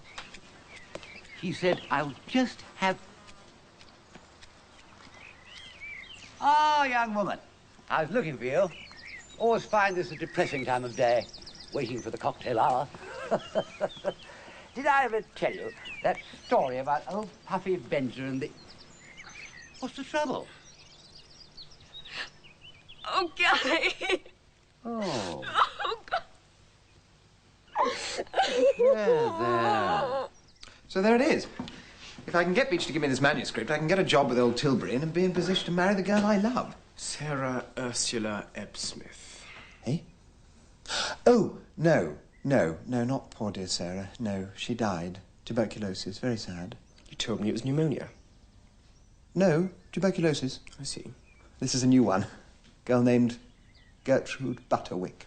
He said, I'll just have... Ah, young woman, I was looking for you. Always find this a depressing time of day, waiting for the cocktail hour. Did I ever tell you that story about old Puffy Benzer and the... What's the trouble? Oh, Gary! Oh. Oh, God. There. So there it is. If I can get Beach to give me this manuscript, I can get a job with old Tilbury and be in position to marry the girl I love. Sarah Ursula Ebbsmith. Eh? Oh, no, not poor dear Sarah. No, she died. Tuberculosis. Very sad. You told me it was pneumonia. No, tuberculosis. I see. This is a new one. Girl named Gertrude Butterwick.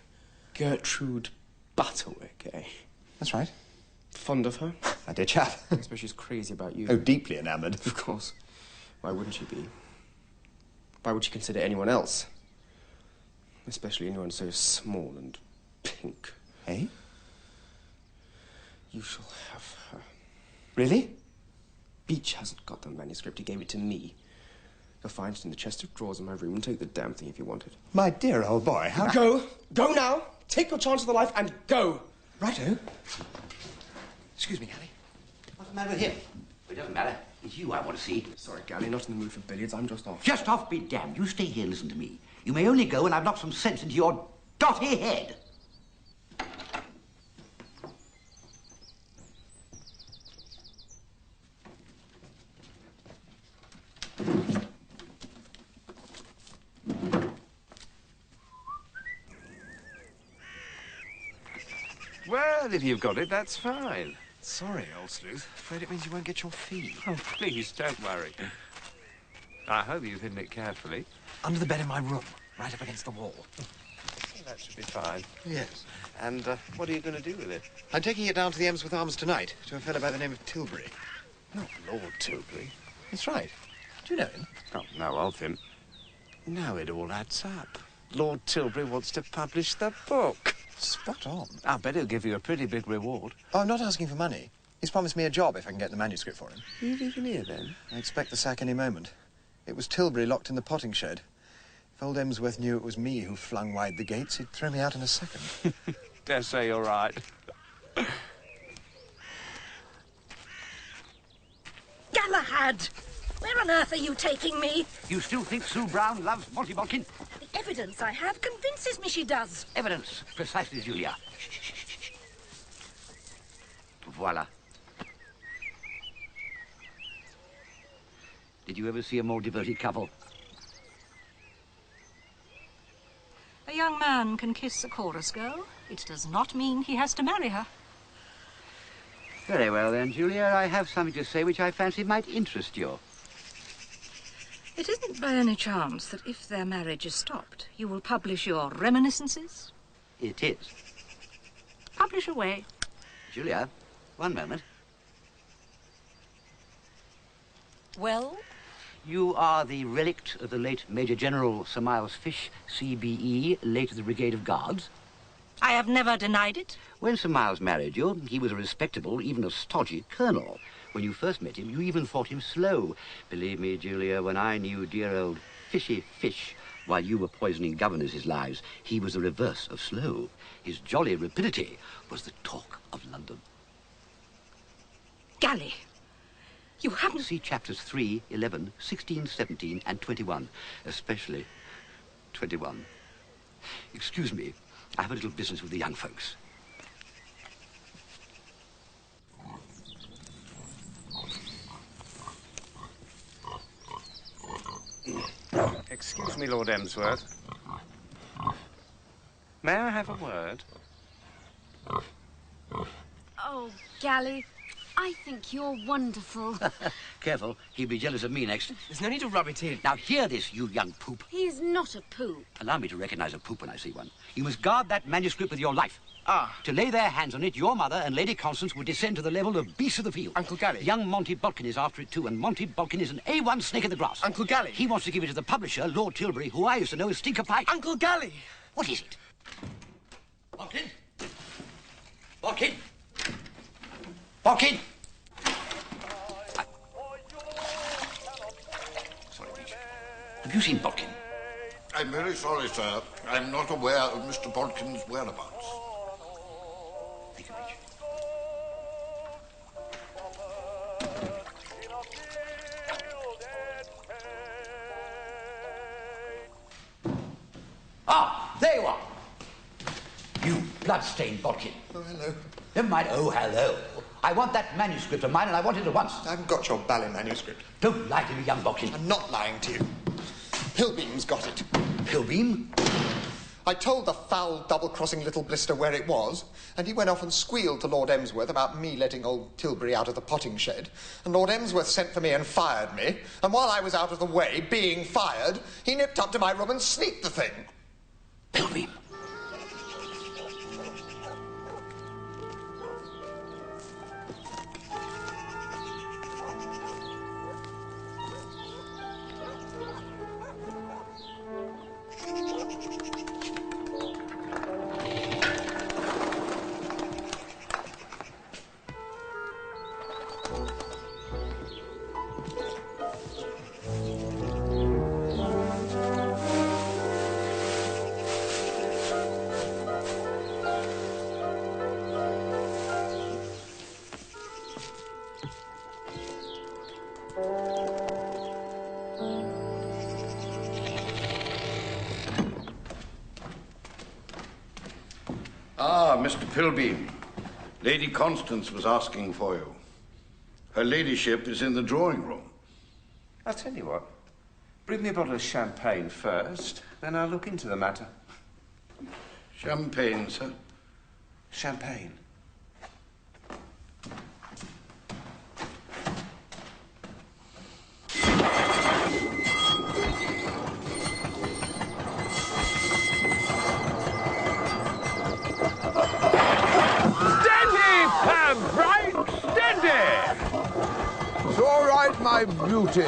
Gertrude Butterwick, eh? That's right. Fond of her? My dear chap. I suppose she's crazy about you. Oh, deeply enamoured. Of course. Why wouldn't she be? Why would she consider anyone else? Especially anyone so small and pink. Eh? You shall have her. Really? Beach hasn't got the manuscript. He gave it to me. You'll find it in the chest of drawers in my room and take the damn thing if you want it. My dear old boy, how... Go! Go now! Take your chance of the life and go! Righto. Excuse me, Gally. What's the matter with him? It doesn't matter. It's you I want to see. Sorry, Gally, not in the mood for billiards. I'm just off. Just off be damned. You stay here and listen to me. You may only go when I've knocked some sense into your dotty head. Well, if you've got it, that's fine. Sorry, old sleuth. Afraid it means you won't get your fee. Oh, please, don't worry. I hope you've hidden it carefully. Under the bed in my room, right up against the wall. That should be fine. Yes. And what are you going to do with it? I'm taking it down to the Emsworth Arms tonight, to a fellow by the name of Tilbury. Not Lord Tilbury. That's right. Do you know him? Oh, know of him. Now it all adds up. Lord Tilbury wants to publish the book. Spot on. I bet he'll give you a pretty big reward. Oh, I'm not asking for money. He's promised me a job if I can get the manuscript for him. Are you leaving here, then? I expect the sack any moment. It was Tilbury locked in the potting shed. If old Emsworth knew it was me who flung wide the gates, he'd throw me out in a second. Dare say you're right. Galahad! Where on earth are you taking me? You still think Sue Brown loves Monty Bodkin? The evidence I have convinces me she does. Evidence. Precisely, Julia. Voila. Did you ever see a more devoted couple? A young man can kiss a chorus girl. It does not mean he has to marry her. Very well then, Julia. I have something to say which I fancy might interest you. It isn't by any chance that if their marriage is stopped, you will publish your reminiscences? It is. Publish away. Julia, one moment. Well? You are the relict of the late Major General Sir Miles Fish, CBE, late of the Brigade of Guards. I have never denied it. When Sir Miles married you, he was a respectable, even a stodgy colonel. When you first met him, you even thought him slow. Believe me, Julia, when I knew dear old Fishy Fish, while you were poisoning governors' lives, he was the reverse of slow. His jolly rapidity was the talk of London. Galley, you haven't... See chapters 3, 11, 16, 17, and 21. Especially 21. Excuse me, I have a little business with the young folks. Excuse me, Lord Emsworth. May I have a word? Oh, Gally, I think you're wonderful. Careful, he'll be jealous of me next. There's no need to rub it in. Now hear this, you young poop. He's not a poop. Allow me to recognize a poop when I see one. You must guard that manuscript with your life. Ah. To lay their hands on it, your mother and Lady Constance would descend to the level of beasts of the field. Uncle Gally. Young Monty Bodkin is after it too, and Monty Bodkin is an A1 snake in the grass. Uncle Gally. He wants to give it to the publisher, Lord Tilbury, who I used to know as Stinker Pike. Uncle Gally. What is it? Bodkin? Bodkin? Bodkin? Sorry, Beach. Have you seen Bodkin? I'm very sorry, sir. I'm not aware of Mr. Bodkin's whereabouts. Thank you, Beach. Ah, there you are. You blood-stained Bodkin. Oh, hello. Never mind, oh, hello. I want that manuscript of mine, and I want it at once. I haven't got your ballet manuscript. Don't lie to me, young Bodkin. I'm not lying to you. Pilbeam's got it. Pilbeam? I told the foul, double-crossing little blister where it was, and he went off and squealed to Lord Emsworth about me letting old Tilbury out of the potting shed. And Lord Emsworth sent for me and fired me, and while I was out of the way, being fired, he nipped up to my room and sneaked the thing. Pilbeam. Ah, Mr. Pilbeam. Lady Constance was asking for you. Her ladyship is in the drawing room. I'll tell you what. Bring me a bottle of champagne first, then I'll look into the matter. Champagne, sir? Champagne. It's all right, my beauty.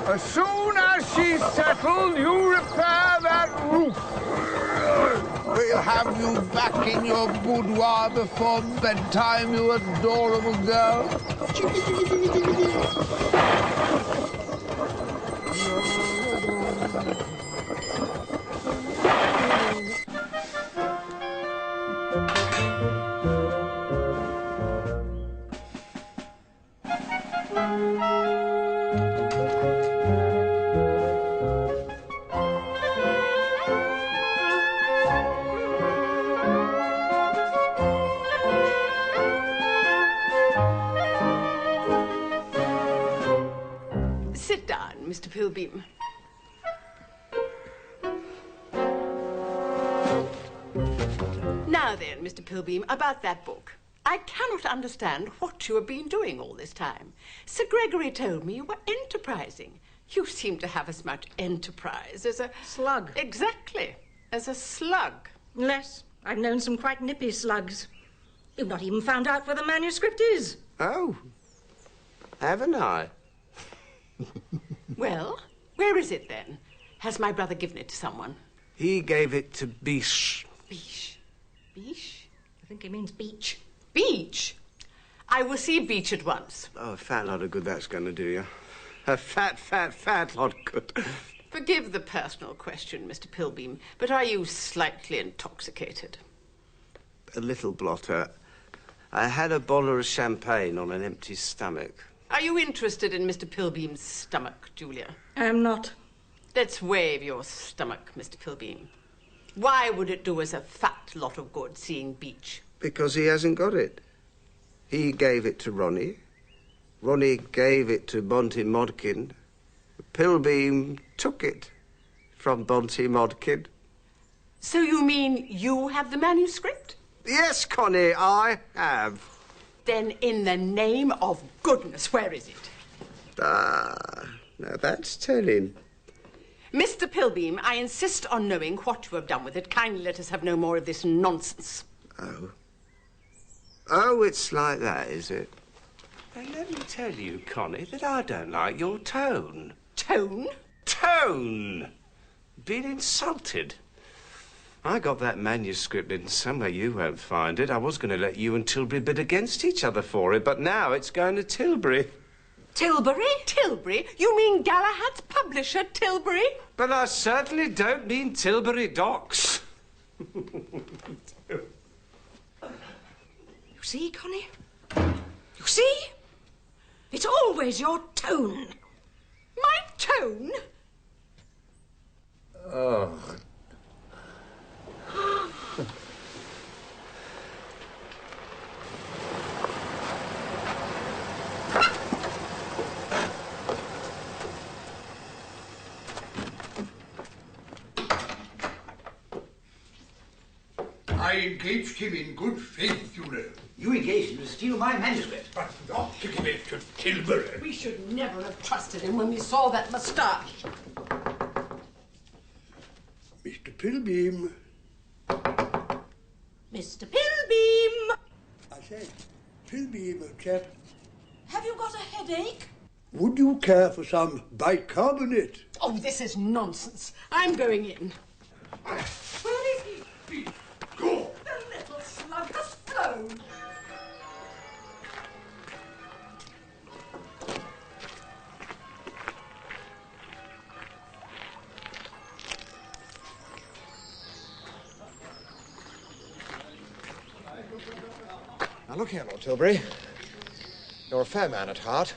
As soon as she's settled, you repair that roof. We'll have you back in your boudoir before bedtime, you adorable girl. Mr. Pilbeam. Now then, Mr. Pilbeam, about that book. I cannot understand what you have been doing all this time. Sir Gregory told me you were enterprising. You seem to have as much enterprise as a... Slug. Exactly. As a slug. Less. I've known some quite nippy slugs. You've not even found out where the manuscript is. Oh, haven't I? Well, where is it then? Has my brother given it to someone? He gave it to Biche. Biche? Biche? I think he means beach. Beach? I will see Beach at once. Oh, a fat lot of good that's going to do you. A fat lot of good. Forgive the personal question, Mr. Pilbeam, but are you slightly intoxicated? A little, Blotter. I had a bottle of champagne on an empty stomach. Are you interested in Mr. Pilbeam's stomach, Julia? I'm not. Let's wave your stomach, Mr. Pilbeam. Why would it do us a fat lot of good seeing Beach? Because he hasn't got it. He gave it to Ronnie. Ronnie gave it to Monty Modkin. Pilbeam took it from Monty Modkin. So you mean you have the manuscript? Yes, Connie, I have. Then in the name of goodness, where is it? Ah, now that's telling. Mr. Pilbeam, I insist on knowing what you have done with it. Kindly let us have no more of this nonsense. Oh. Oh, it's like that, is it? Now, let me tell you, Connie, that I don't like your tone. Tone? Tone! Being insulted. I got that manuscript in somewhere you won't find it. I was going to let you and Tilbury bid against each other for it, but now it's going to Tilbury. Tilbury? Tilbury? You mean Galahad's publisher, Tilbury? But I certainly don't mean Tilbury Docks. You see, Connie? You see? It's always your tone. My tone? Oh. I engaged him in good faith, you know. You engaged him to steal my manuscript. But not to give it to Tilbury. We should never have trusted him when we saw that moustache. Mr. Pilbeam. Mr. Pilbeam! I said, Pilbeam, old chap. Have you got a headache? Would you care for some bicarbonate? Oh, this is nonsense. I'm going in. Where is he? Go! The little slug has flown. Now look here, Lord Tilbury. You're a fair man at heart.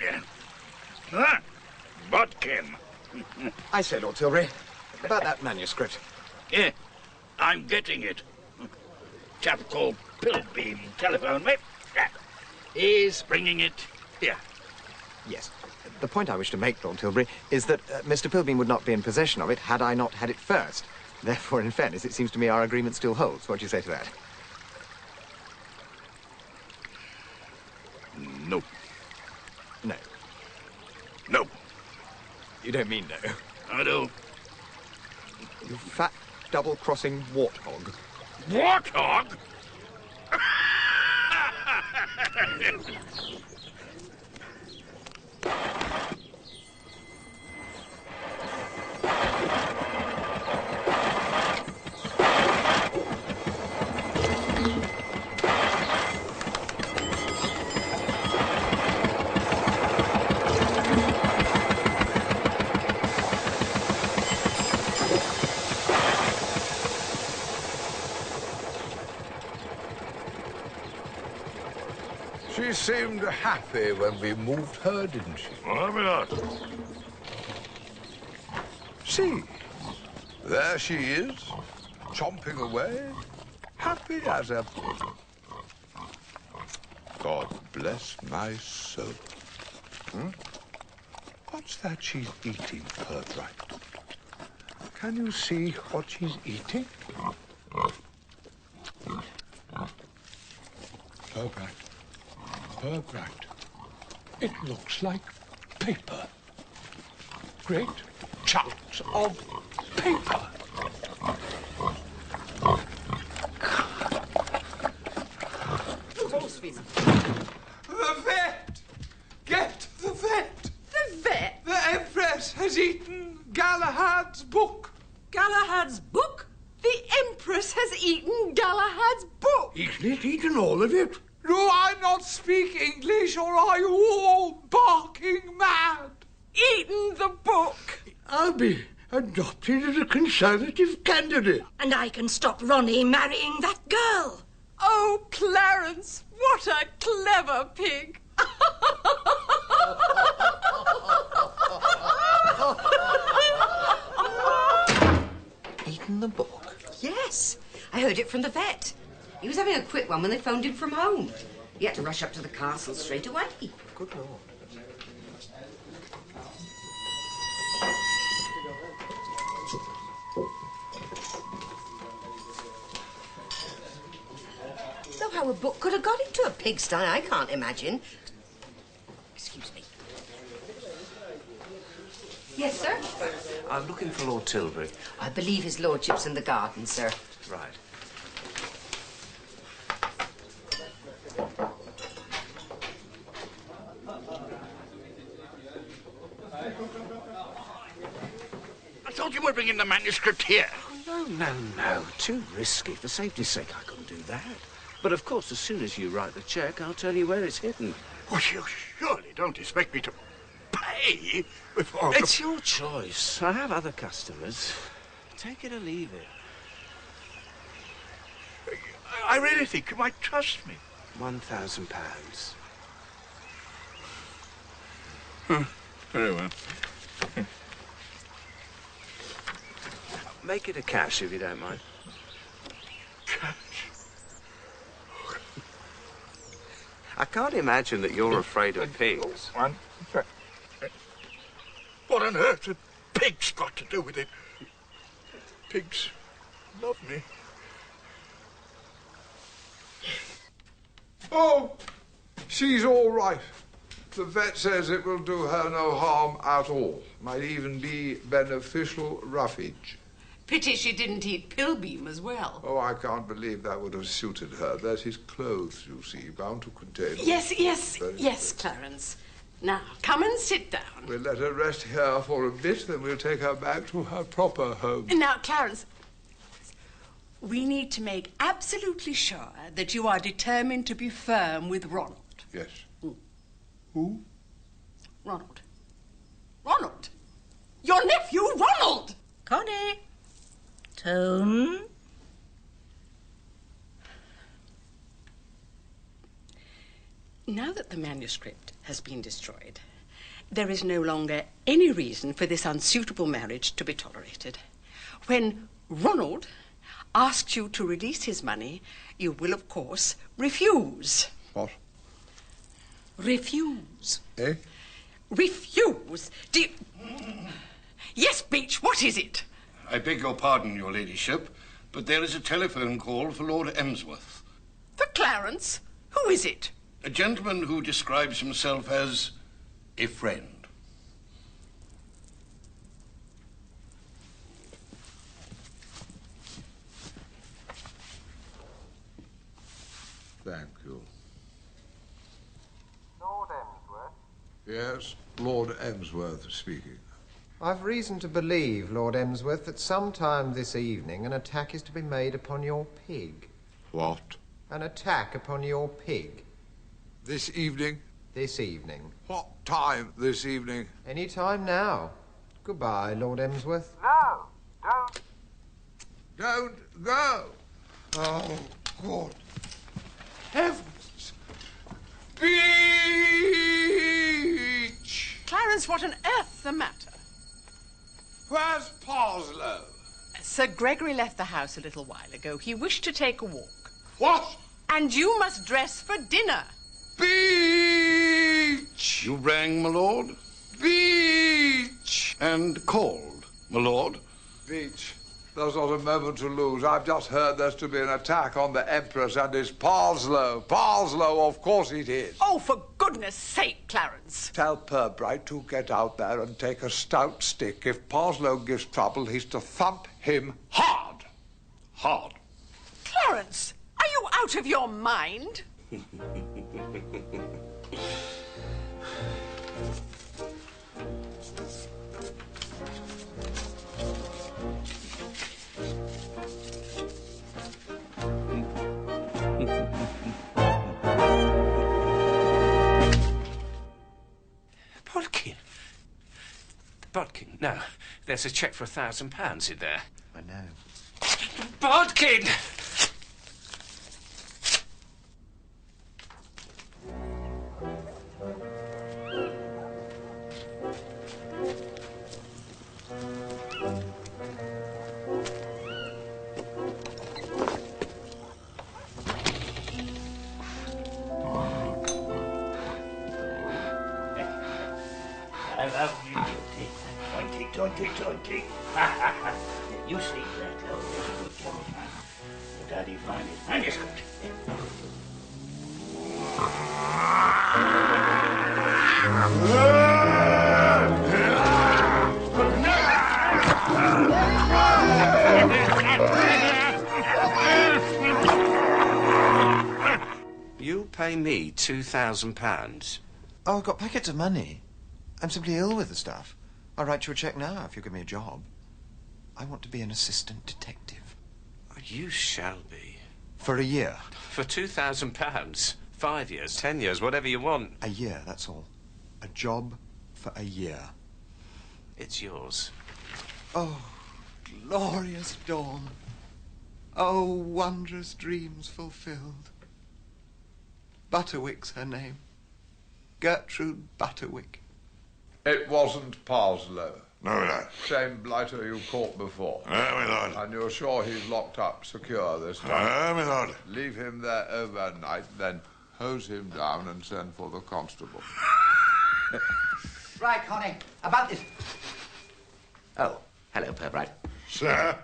Yeah. Ah, Bodkin. I say, Lord Tilbury, about that manuscript. Yeah, I'm getting it. Chap called Pilbeam telephoned me. Yeah. He's bringing it here. Yes. The point I wish to make, Lord Tilbury, is that Mr. Pilbeam would not be in possession of it had I not had it first. Therefore, in fairness, it seems to me our agreement still holds. What do you say to that? No. No. No. You don't mean no? I don't. You fat, double-crossing warthog. Warthog? She seemed happy when we moved her, didn't she? Maybe not. See, there she is, chomping away, happy as a... God bless my soul. What's that she's eating, Perbright? Can you see what she's eating? Perbright. It looks like paper. Great chunks of paper. The vet! Get the vet! The vet? The Empress has eaten Galahad's book. Galahad's book? The Empress has eaten Galahad's book. Eaten all of it? Do I not speak English, or are you all barking mad? Eaten the book. I'll be adopted as a Conservative candidate. And I can stop Ronnie marrying that girl. Oh, Clarence, what a clever pig. Eaten the book? Yes, I heard it from the vet. He was having a quick one when they phoned him from home. He had to rush up to the castle straight away. Good Lord. Though how a book could have got into a pigsty, I can't imagine. Excuse me. Yes, sir? I'm looking for Lord Tilbury. I believe his lordship's in the garden, sir. Right. I thought you were bringing the manuscript here. Oh, no. Too risky. For safety's sake, I couldn't do that. But, of course, as soon as you write the cheque, I'll tell you where it's hidden. Well, you surely don't expect me to pay before... It's your choice. I have other customers. Take it or leave it. I really think you might trust me. £1,000. Very well. Make it a cash, if you don't mind. Cash? I can't imagine that you're afraid of pigs. What on earth have pigs got to do with it? Pigs love me. Oh, she's all right. The vet says it will do her no harm at all. Might even be beneficial roughage. Pity she didn't eat Pilbeam as well. Oh, I can't believe that would have suited her. That is clothes, you see, bound to contain... Yes, Clarence. Now, come and sit down. We'll let her rest here for a bit, then we'll take her back to her proper home. Now, Clarence, we need to make absolutely sure that you are determined to be firm with Ronald. Yes. Who? Ronald. Ronald! Your nephew, Ronald! Connie. Tone. Now that the manuscript has been destroyed, there is no longer any reason for this unsuitable marriage to be tolerated. When Ronald asks you to release his money, you will, of course, refuse. What? Refuse. Eh? Refuse. Do you... Yes, Beach, what is it? I beg your pardon, your ladyship, but there is a telephone call for Lord Emsworth. For Clarence? Who is it? A gentleman who describes himself as a friend. Thank you. Lord Emsworth? Yes, Lord Emsworth speaking. I've reason to believe, Lord Emsworth, that sometime this evening an attack is to be made upon your pig. What? An attack upon your pig. This evening? This evening. What time this evening? Any time now. Goodbye, Lord Emsworth. No, don't. Don't go. Oh, good heavens. Beach! Clarence, what on earth's the matter? Where's Parslow? Sir Gregory left the house a little while ago. He wished to take a walk. What? And you must dress for dinner. Beach! You rang, my lord? Beach! And called, my lord? Beach, there's not a moment to lose. I've just heard there's to be an attack on the Empress, and it's Parslow. Parslow, of course it is. Oh, for goodness sake, Clarence. Tell Pirbright to get out there and take a stout stick. If Parslow gives trouble, he's to thump him hard. Hard. Clarence, are you out of your mind? Bodkin, no. There's a cheque for £1,000 in there. I know. Bodkin! I love you, Tointy. You sleep there, Chloe. That's a good job. Your daddy find his manuscript. You pay me £2,000. Oh, I've got packets of money. I'm simply ill with the stuff. I'll write you a cheque now if you give me a job. I want to be an assistant detective. You shall be. For a year. For £2,000. 5 years, 10 years, whatever you want. A year, that's all. A job for a year. It's yours. Oh, glorious dawn. Oh, wondrous dreams fulfilled. Butterwick's her name. Gertrude Butterwick. It wasn't Parslow. No, no. Same blighter you caught before. No, my lord. And you're sure he's locked up secure this time? No, my lord. Leave him there overnight, then hose him down and send for the constable. Right, Connie, about this... Oh, hello, Pirbright. Sir?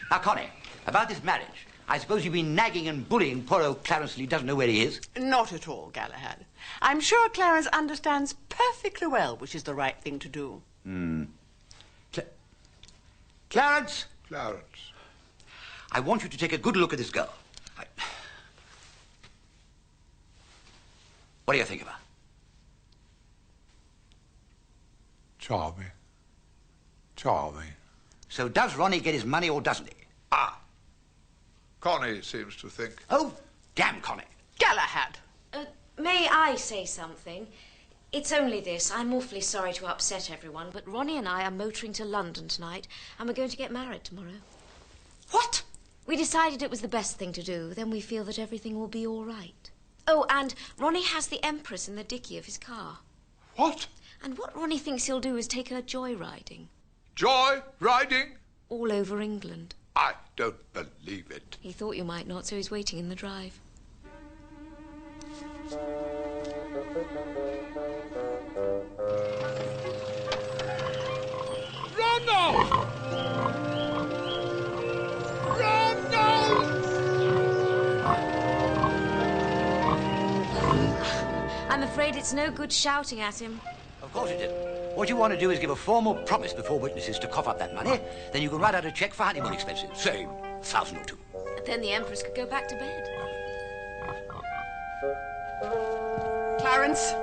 Now, Connie, about this marriage. I suppose you've been nagging and bullying poor old Clarence till he doesn't know where he is? Not at all, Galahad. I'm sure Clarence understands perfectly well which is the right thing to do. Clarence! Clarence. I want you to take a good look at this girl. What do you think of her? Charming. Charming. So does Ronnie get his money or doesn't he? Ah. Connie seems to think. Oh, damn Connie. Galahad! May I say something? It's only this. I'm awfully sorry to upset everyone, but Ronnie and I are motoring to London tonight, and we're going to get married tomorrow. What? We decided it was the best thing to do. Then we feel that everything will be all right. Oh, and Ronnie has the Empress in the dicky of his car. What? And what Ronnie thinks he'll do is take her joyriding. Joy-riding? All over England. I don't believe it. He thought you might not, so he's waiting in the drive. Ronald! I'm afraid it's no good shouting at him. Of course it is. What you want to do is give a formal promise before witnesses to cough up that money. Then you can write out a cheque for honeymoon expenses. Say, 1,000 or 2. Then the Empress could go back to bed. Clarence!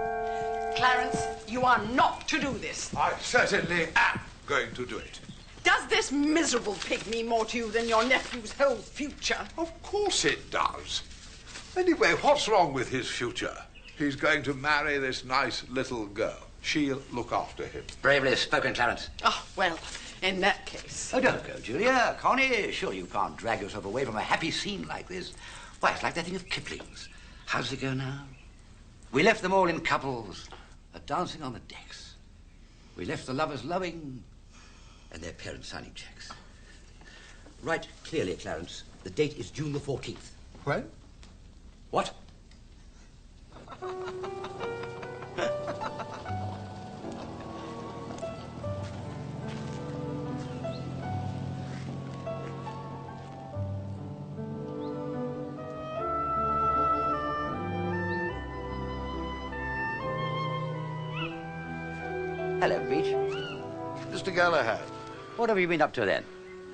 Clarence, you are not to do this. I certainly am going to do it. Does this miserable pig mean more to you than your nephew's whole future? Of course it does. Anyway, what's wrong with his future? He's going to marry this nice little girl. She'll look after him. Bravely spoken, Clarence. Oh, well, in that case... Oh, don't go, Julia. Connie, sure you can't drag yourself away from a happy scene like this. Why, it's like that thing of Kipling's. How's it go now? We left them all in couples, dancing on the decks. We left the lovers loving, and their parents signing cheques. Write clearly, Clarence. The date is June the 14th. When? What? Hello, Beach. Mr. Galahad. What have you been up to then?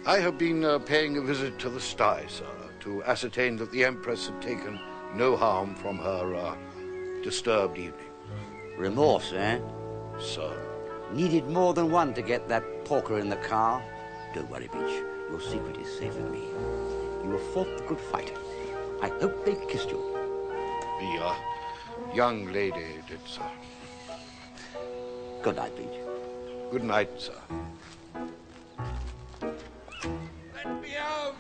I have been paying a visit to the sty, sir, to ascertain that the Empress had taken no harm from her disturbed evening. Remorse, eh? Sir. Needed more than one to get that porker in the car. Don't worry, Beach. Your secret is safe with me. You have fought the good fight. I hope they kissed you. The young lady did, sir. Good night, Beach. Good night, sir. Let me out!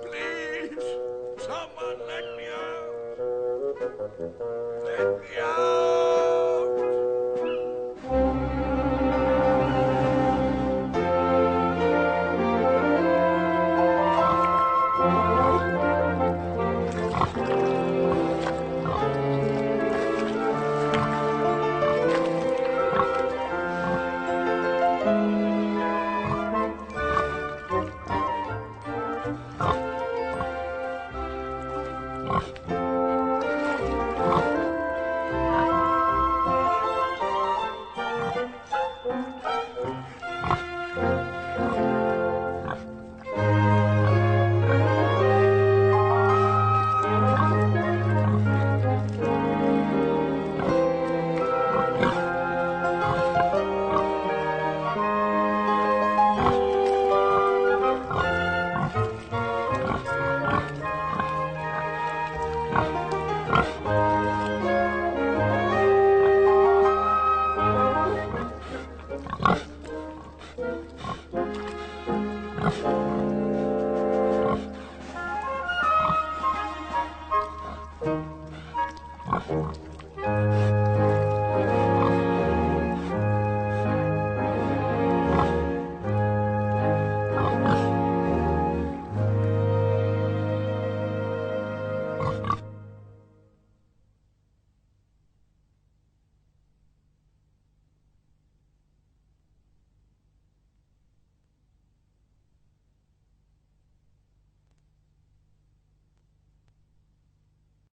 Please! Someone let me out! Let me out!